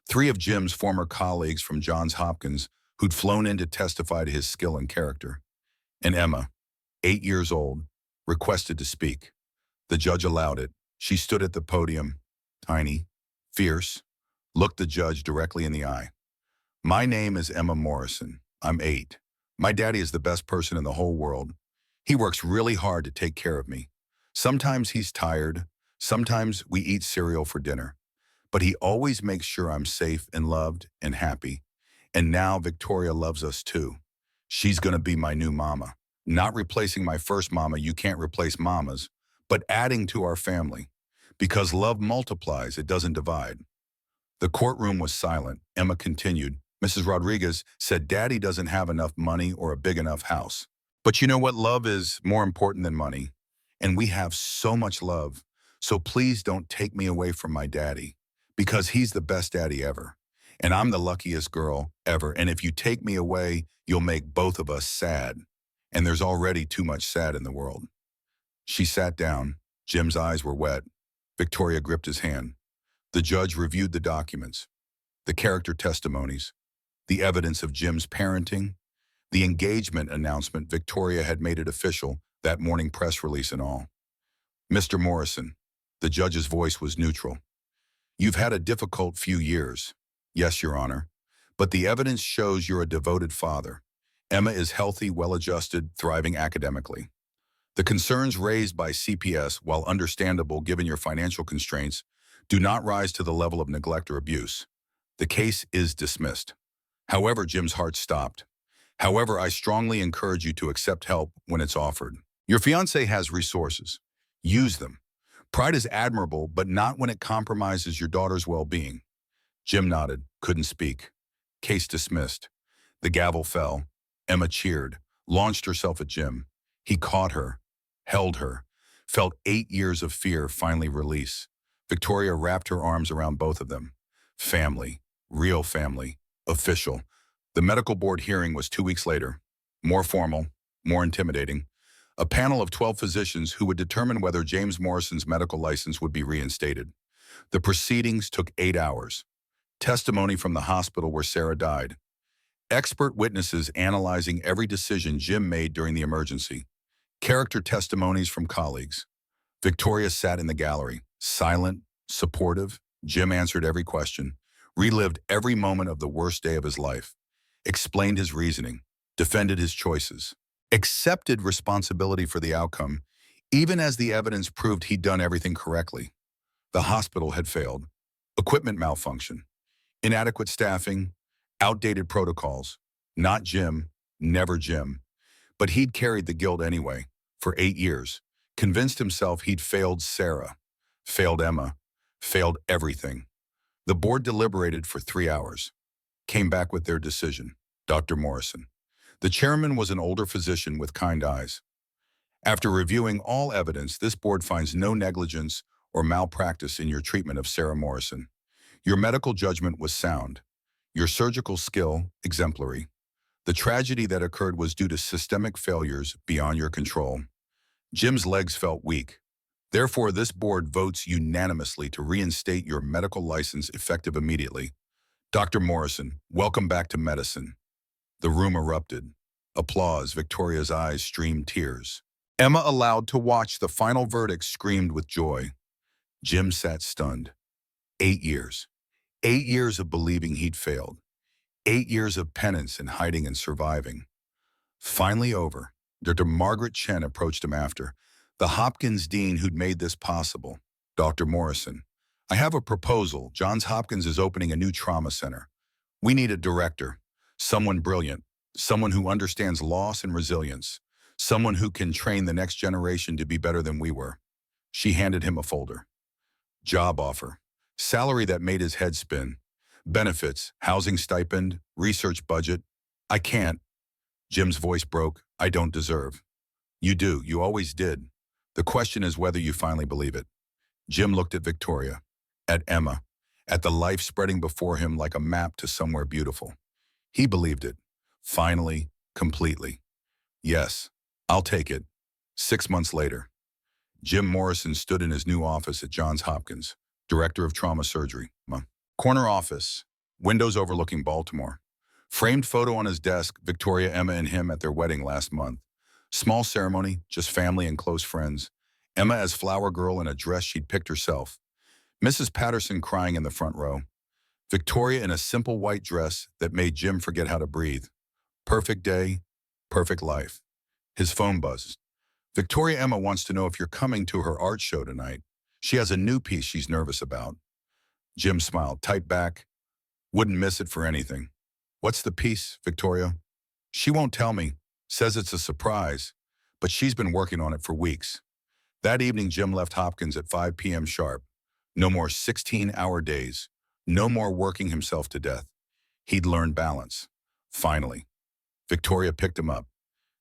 A: 3 of Jim's former colleagues from Johns Hopkins who'd flown in to testify to his skill and character. And Emma, 8 years old, requested to speak. The judge allowed it. She stood at the podium, tiny, fierce, looked the judge directly in the eye. My name is Emma Morrison. I'm 8. My daddy is the best person in the whole world. He works really hard to take care of me. Sometimes he's tired. Sometimes we eat cereal for dinner. But he always makes sure I'm safe and loved and happy. And now Victoria loves us too. She's going to be my new mama. Not replacing my first mama, you can't replace mamas, but adding to our family. Because love multiplies, it doesn't divide. The courtroom was silent. Emma continued. Mrs. Rodriguez said Daddy doesn't have enough money or a big enough house. But you know what? Love is more important than money. And we have so much love. So please don't take me away from my daddy. Because he's the best daddy ever. And I'm the luckiest girl ever. And if you take me away, you'll make both of us sad. And there's already too much sad in the world. She sat down. Jim's eyes were wet. Victoria gripped his hand. The judge reviewed the documents, the character testimonies, the evidence of Jim's parenting, the engagement announcement Victoria had made it official, that morning press release and all. Mr. Morrison, the judge's voice was neutral. You've had a difficult few years. Yes, Your Honor. But the evidence shows you're a devoted father. Emma is healthy, well-adjusted, thriving academically. The concerns raised by CPS, while understandable given your financial constraints, do not rise to the level of neglect or abuse. The case is dismissed. However, Jim's heart stopped. However, I strongly encourage you to accept help when it's offered. Your fiancé has resources. Use them. Pride is admirable, but not when it compromises your daughter's well-being. Jim nodded, couldn't speak. Case dismissed. The gavel fell. Emma cheered, launched herself at Jim. He caught her, held her, felt 8 years of fear finally release. Victoria wrapped her arms around both of them. Family, real family, official. The medical board hearing was 2 weeks later. More formal, more intimidating. A panel of 12 physicians who would determine whether James Morrison's medical license would be reinstated. The proceedings took 8 hours. Testimony from the hospital where Sarah died. Expert witnesses analyzing every decision Jim made during the emergency. Character testimonies from colleagues. Victoria sat in the gallery, silent, supportive. Jim answered every question, relived every moment of the worst day of his life, explained his reasoning, defended his choices, accepted responsibility for the outcome, even as the evidence proved he'd done everything correctly. The hospital had failed. Equipment malfunction, inadequate staffing, outdated protocols. Not Jim, never Jim. But he'd carried the guilt anyway, for 8 years, convinced himself he'd failed Sarah, failed Emma, failed everything. The board deliberated for 3 hours, came back with their decision. Dr. Morrison. The chairman was an older physician with kind eyes. After reviewing all evidence, this board finds no negligence or malpractice in your treatment of Sarah Morrison. Your medical judgment was sound. Your surgical skill, exemplary. The tragedy that occurred was due to systemic failures beyond your control. Jim's legs felt weak. Therefore, this board votes unanimously to reinstate your medical license effective immediately. Dr. Morrison, welcome back to medicine. The room erupted. Applause. Victoria's eyes streamed tears. Emma, allowed to watch the final verdict, screamed with joy. Jim sat stunned. 8 years. 8 years of believing he'd failed. 8 years of penance and hiding and surviving. Finally over. Dr. Margaret Chen approached him after, the Hopkins dean who'd made this possible. Dr. Morrison, I have a proposal. Johns Hopkins is opening a new trauma center. We need a director, someone brilliant, someone who understands loss and resilience, someone who can train the next generation to be better than we were. She handed him a folder. Job offer. Salary that made his head spin. Benefits, housing stipend, research budget. I can't. Jim's voice broke. I don't deserve. You do. You always did. The question is whether you finally believe it. Jim looked at Victoria, at Emma, at the life spreading before him like a map to somewhere beautiful. He believed it. Finally, completely. Yes, I'll take it. 6 months later, Jim Morrison stood in his new office at Johns Hopkins, director of trauma surgery. Corner office, windows overlooking Baltimore. Framed photo on his desk, Victoria, Emma, and him at their wedding last month. Small ceremony, just family and close friends. Emma as flower girl in a dress she'd picked herself. Mrs. Patterson crying in the front row. Victoria in a simple white dress that made Jim forget how to breathe. Perfect day, perfect life. His phone buzzed. Victoria, Emma wants to know if you're coming to her art show tonight. She has a new piece she's nervous about. Jim smiled, tight back. Wouldn't miss it for anything. What's the piece, Victoria? She won't tell me. Says it's a surprise, but she's been working on it for weeks. That evening, Jim left Hopkins at 5 p.m. sharp. No more 16-hour days. No more working himself to death. He'd learned balance. Finally. Victoria picked him up.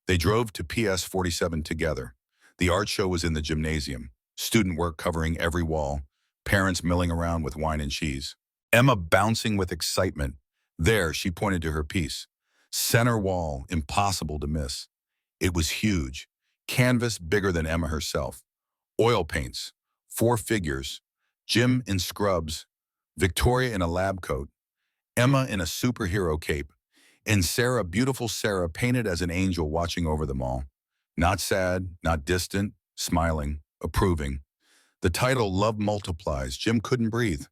A: They drove to PS 47 together. The art show was in the gymnasium. Student work covering every wall. Parents milling around with wine and cheese. Emma bouncing with excitement. There, she pointed to her piece. Center wall, impossible to miss. It was huge. Canvas bigger than Emma herself. Oil paints. 4 figures. Jim in scrubs. Victoria in a lab coat. Emma in a superhero cape. And Sarah, beautiful Sarah, painted as an angel watching over them all. Not sad, not distant, smiling, approving. The title, Love Multiplies. Jim couldn't breathe.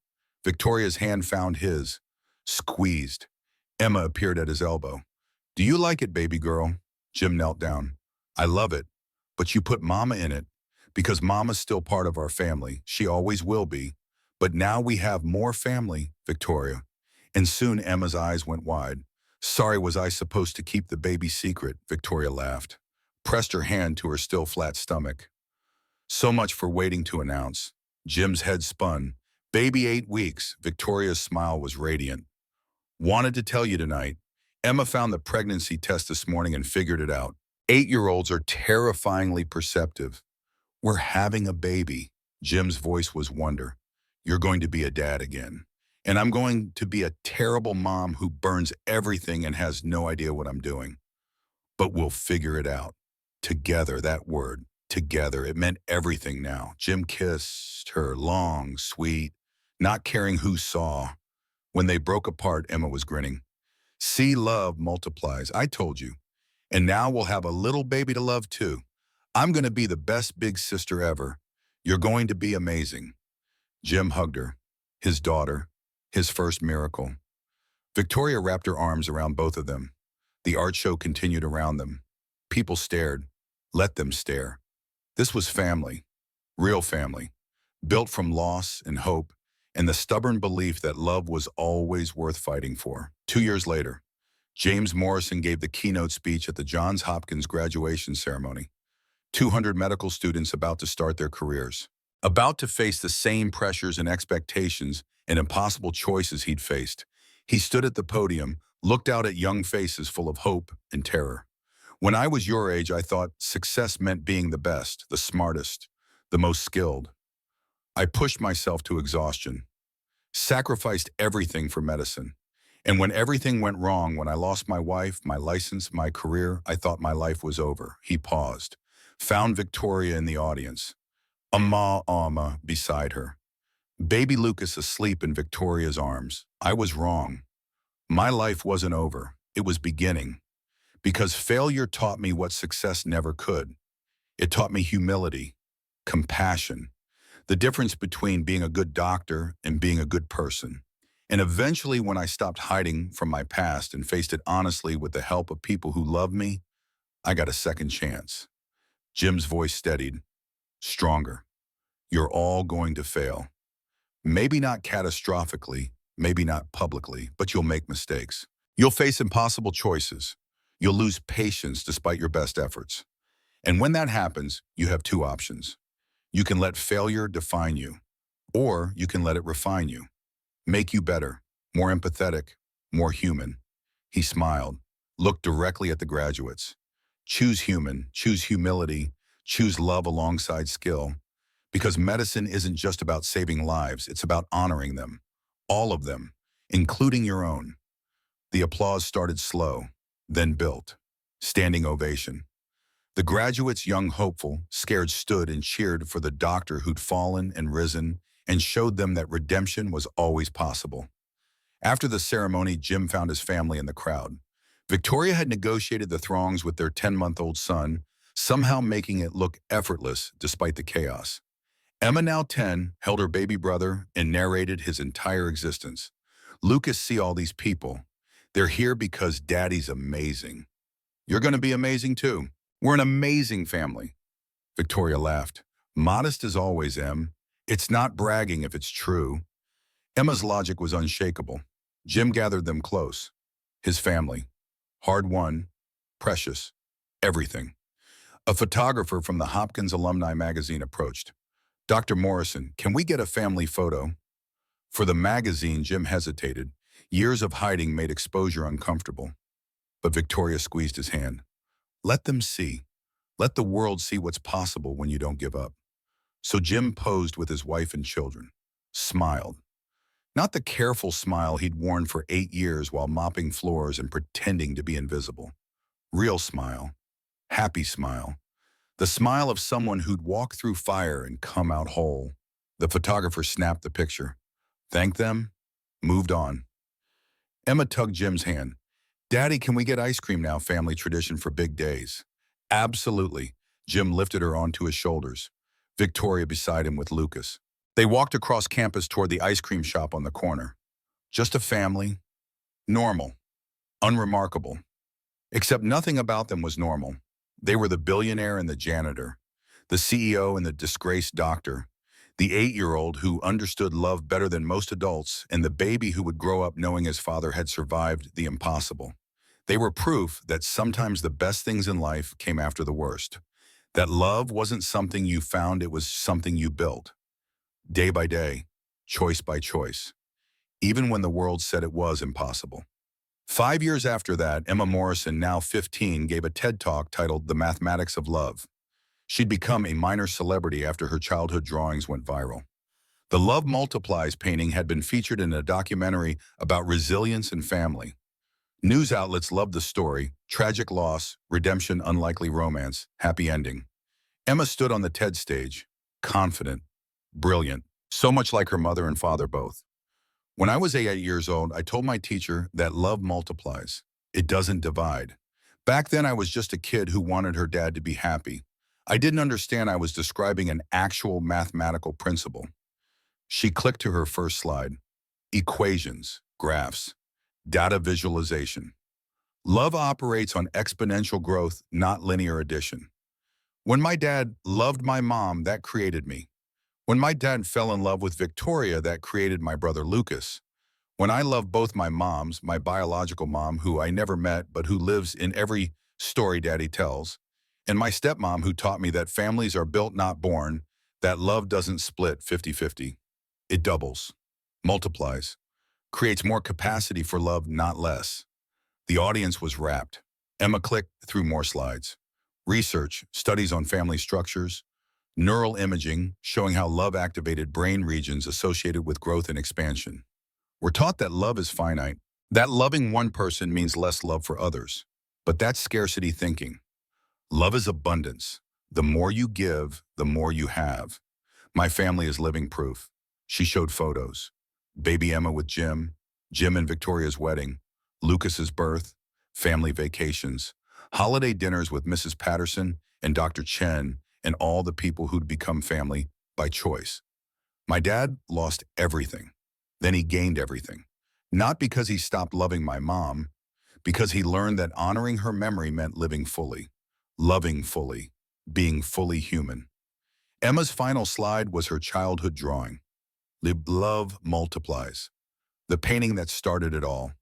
A: Victoria's hand found his. Squeezed. Emma appeared at his elbow. Do you like it, baby girl? Jim knelt down. I love it, but you put Mama in it, because Mama's still part of our family. She always will be. But now we have more family, Victoria. And soon Emma's eyes went wide. Sorry, was I supposed to keep the baby secret? Victoria laughed, pressed her hand to her still flat stomach. So much for waiting to announce. Jim's head spun. Baby 8 weeks. Victoria's smile was radiant. Wanted to tell you tonight. Emma found the pregnancy test this morning and figured it out. 8-year-olds are terrifyingly perceptive. We're having a baby. Jim's voice was wonder. You're going to be a dad again. And I'm going to be a terrible mom who burns everything and has no idea what I'm doing. But we'll figure it out. Together, that word. Together. It meant everything now. Jim kissed her, long, sweet, not caring who saw. When they broke apart, Emma was grinning. See, love multiplies. I told you. And now we'll have a little baby to love too. I'm going to be the best big sister ever. You're going to be amazing. Jim hugged her. His daughter. His first miracle. Victoria wrapped her arms around both of them. The art show continued around them. People stared. Let them stare. This was family. Real family. Built from loss and hope and the stubborn belief that love was always worth fighting for. 2 years later, James Morrison gave the keynote speech at the Johns Hopkins graduation ceremony. 200 medical students about to start their careers. About to face the same pressures and expectations and impossible choices he'd faced. He stood at the podium, looked out at young faces full of hope and terror. When I was your age, I thought success meant being the best, the smartest, the most skilled. I pushed myself to exhaustion, sacrificed everything for medicine. And when everything went wrong, when I lost my wife, my license, my career, I thought my life was over. He paused, found Victoria in the audience. Amma beside her. Baby Lucas asleep in Victoria's arms. I was wrong. My life wasn't over. It was beginning. Because failure taught me what success never could. It taught me humility, compassion, the difference between being a good doctor and being a good person. And eventually, when I stopped hiding from my past and faced it honestly with the help of people who loved me, I got a second chance. Jim's voice steadied, stronger. You're all going to fail. Maybe not catastrophically, maybe not publicly, but you'll make mistakes. You'll face impossible choices. You'll lose patience despite your best efforts. And when that happens, you have two options. You can let failure define you, or you can let it refine you, make you better, more empathetic, more human. He smiled, looked directly at the graduates. Choose human, choose humility, choose love alongside skill. Because medicine isn't just about saving lives, it's about honoring them. All of them, including your own. The applause started slow, then built. Standing ovation. The graduates, young hopeful, scared, stood and cheered for the doctor who'd fallen and risen and showed them that redemption was always possible. After the ceremony, Jim found his family in the crowd. Victoria had negotiated the throngs with their 10-month-old son, somehow making it look effortless despite the chaos. Emma, now 10, held her baby brother and narrated his entire existence. Lucas, see all these people. They're here because Daddy's amazing. You're going to be amazing too. We're an amazing family. Victoria laughed. Modest as always, Em. It's not bragging if it's true. Emma's logic was unshakable. Jim gathered them close. His family. Hard-won, precious, everything. A photographer from the Hopkins Alumni magazine approached. Dr. Morrison, can we get a family photo? For the magazine, Jim hesitated. Years of hiding made exposure uncomfortable. But Victoria squeezed his hand. Let them see. Let the world see what's possible when you don't give up. So Jim posed with his wife and children. Smiled. Not the careful smile he'd worn for 8 years while mopping floors and pretending to be invisible. Real smile. Happy smile. The smile of someone who'd walked through fire and come out whole. The photographer snapped the picture. Thanked them. Moved on. Emma tugged Jim's hand. Daddy, can we get ice cream now? Family tradition for big days. Absolutely. Jim lifted her onto his shoulders. Victoria beside him with Lucas. They walked across campus toward the ice cream shop on the corner. Just a family. Normal. Unremarkable. Except nothing about them was normal. They were the billionaire and the janitor, the CEO and the disgraced doctor, the 8-year-old who understood love better than most adults, and the baby who would grow up knowing his father had survived the impossible. They were proof that sometimes the best things in life came after the worst. That love wasn't something you found, it was something you built. Day by day, choice by choice, even when the world said it was impossible. 5 years after that, Emma Morrison, now 15, gave a TED Talk titled The Mathematics of Love. She'd become a minor celebrity after her childhood drawings went viral. The Love Multiplies painting had been featured in a documentary about resilience and family. News outlets loved the story: tragic loss, redemption, unlikely romance, happy ending. Emma stood on the TED stage, confident, brilliant, so much like her mother and father both. When I was 8 years old, I told my teacher that love multiplies. It doesn't divide. Back then, I was just a kid who wanted her dad to be happy. I didn't understand I was describing an actual mathematical principle. She clicked to her first slide. Equations, graphs, data visualization. Love operates on exponential growth, not linear addition. When my dad loved my mom, that created me. When my dad fell in love with Victoria, that created my brother Lucas. When I love both my moms, my biological mom, who I never met but who lives in every story Daddy tells, and my stepmom, who taught me that families are built, not born, that love doesn't split 50-50. It doubles, multiplies, creates more capacity for love, not less. The audience was rapt. Emma clicked through more slides. Research, studies on family structures, neural imaging showing how love activated brain regions associated with growth and expansion. We're taught that love is finite, that loving one person means less love for others. But that's scarcity thinking. Love is abundance. The more you give, the more you have. My family is living proof. She showed photos. Baby Emma with Jim, Jim and Victoria's wedding, Lucas's birth, family vacations, holiday dinners with Mrs. Patterson and Dr. Chen, and all the people who'd become family by choice. My dad lost everything. Then he gained everything. Not because he stopped loving my mom, because he learned that honoring her memory meant living fully, loving fully, being fully human. Emma's final slide was her childhood drawing. Love multiplies, the painting that started it all.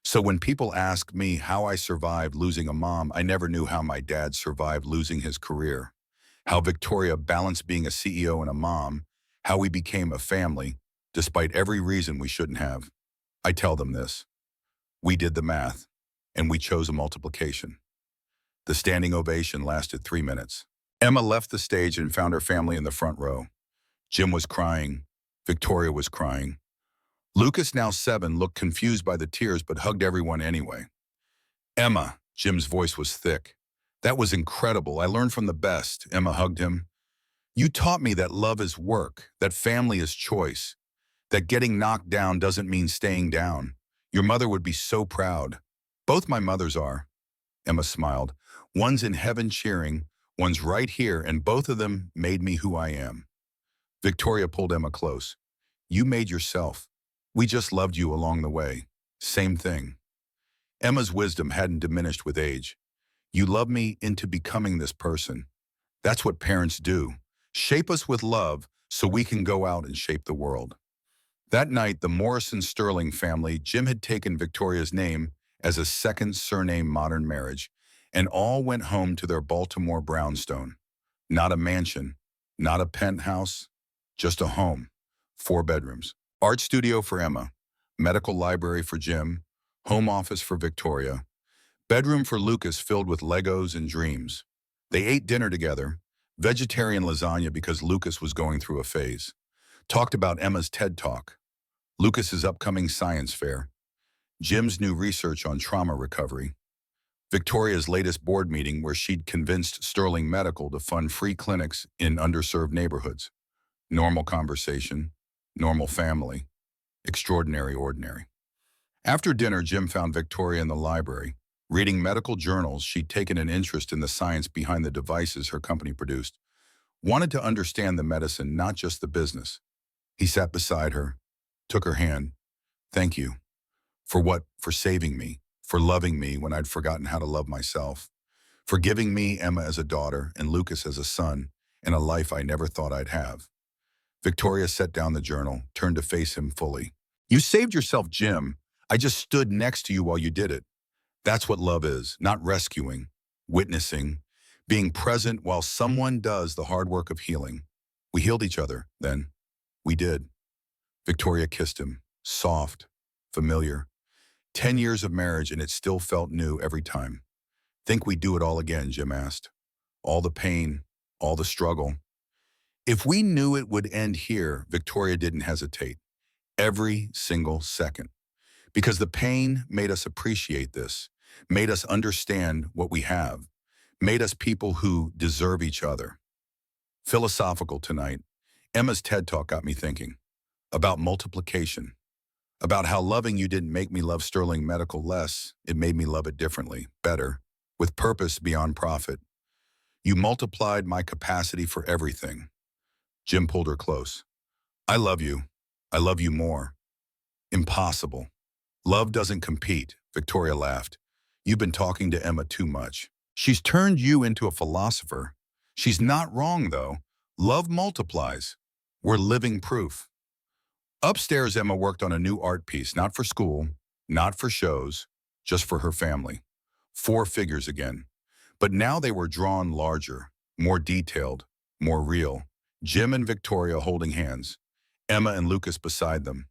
A: So when people ask me how I survived losing a mom, I never knew how my dad survived losing his career, how Victoria balanced being a CEO and a mom, how we became a family, despite every reason we shouldn't have. I tell them this. We did the math, and we chose a multiplication. The standing ovation lasted 3 minutes. Emma left the stage and found her family in the front row. Jim was crying. Victoria was crying. Lucas, now 7, looked confused by the tears but hugged everyone anyway. Emma, Jim's voice was thick. That was incredible. I learned from the best. Emma hugged him. You taught me that love is work, that family is choice, that getting knocked down doesn't mean staying down. Your mother would be so proud. Both my mothers are. Emma smiled. One's in heaven cheering, one's right here, and both of them made me who I am. Victoria pulled Emma close. You made yourself. We just loved you along the way. Same thing. Emma's wisdom hadn't diminished with age. You loved me into becoming this person. That's what parents do. Shape us with love so we can go out and shape the world. That night, the Morrison-Sterling family, Jim had taken Victoria's name as a second surname modern marriage, and all went home to their Baltimore brownstone. Not a mansion, not a penthouse, just a home. 4 bedrooms. Art studio for Emma, medical library for Jim, home office for Victoria, bedroom for Lucas filled with Legos and dreams. They ate dinner together, vegetarian lasagna because Lucas was going through a phase. Talked about Emma's TED Talk, Lucas's upcoming science fair, Jim's new research on trauma recovery, Victoria's latest board meeting where she'd convinced Sterling Medical to fund free clinics in underserved neighborhoods. Normal conversation, normal family, extraordinary ordinary. After dinner, Jim found Victoria in the library. Reading medical journals, she'd taken an interest in the science behind the devices her company produced. Wanted to understand the medicine, not just the business. He sat beside her, took her hand. Thank you. For what? For saving me, for loving me when I'd forgotten how to love myself, for giving me Emma as a daughter and Lucas as a son, and a life I never thought I'd have. Victoria set down the journal, turned to face him fully. You saved yourself, Jim. I just stood next to you while you did it. That's what love is, not rescuing, witnessing, being present while someone does the hard work of healing. We healed each other, then. We did. Victoria kissed him, soft, familiar. 10 years of marriage and it still felt new every time. Think we'd do it all again, Jim asked. All the pain, all the struggle. If we knew it would end here, Victoria didn't hesitate. Every single second. Because the pain made us appreciate this, made us understand what we have, made us people who deserve each other. Philosophical tonight, Emma's TED Talk got me thinking about multiplication, about how loving you didn't make me love Sterling Medical less, it made me love it differently, better, with purpose beyond profit. You multiplied my capacity for everything. Jim pulled her close. I love you. I love you more. Impossible. Love doesn't compete, Victoria laughed. You've been talking to Emma too much. She's turned you into a philosopher. She's not wrong, though. Love multiplies. We're living proof. Upstairs, Emma worked on a new art piece, not for school, not for shows, just for her family. 4 figures again. But now they were drawn larger, more detailed, more real. Jim and Victoria holding hands, Emma and Lucas beside them,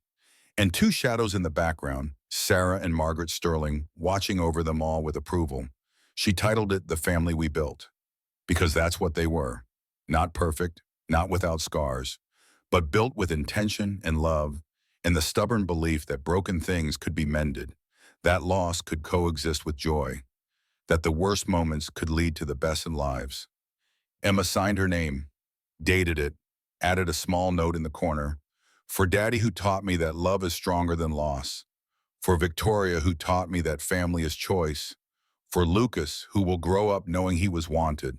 A: and 2 shadows in the background, Sarah and Margaret Sterling, watching over them all with approval. She titled it The Family We Built, because that's what they were. Not perfect, not without scars, but built with intention and love, and the stubborn belief that broken things could be mended, that loss could coexist with joy, that the worst moments could lead to the best in lives. Emma signed her name, dated it, added a small note in the corner, for Daddy who taught me that love is stronger than loss, for Victoria who taught me that family is choice, for Lucas who will grow up knowing he was wanted,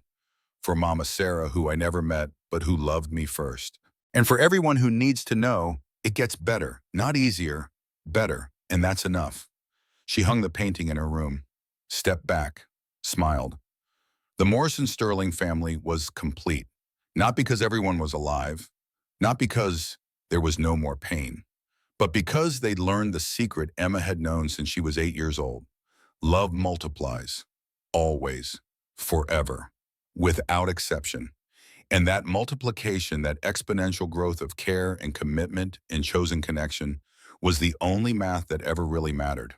A: for Mama Sarah who I never met but who loved me first, and for everyone who needs to know it gets better, not easier, better, and that's enough. She hung the painting in her room, stepped back, smiled. The Morrison-Sterling family was complete. Not because everyone was alive, not because there was no more pain, but because they'd learned the secret Emma had known since she was 8 years old. Love multiplies, always, forever, without exception. And that multiplication, that exponential growth of care and commitment and chosen connection was the only math that ever really mattered.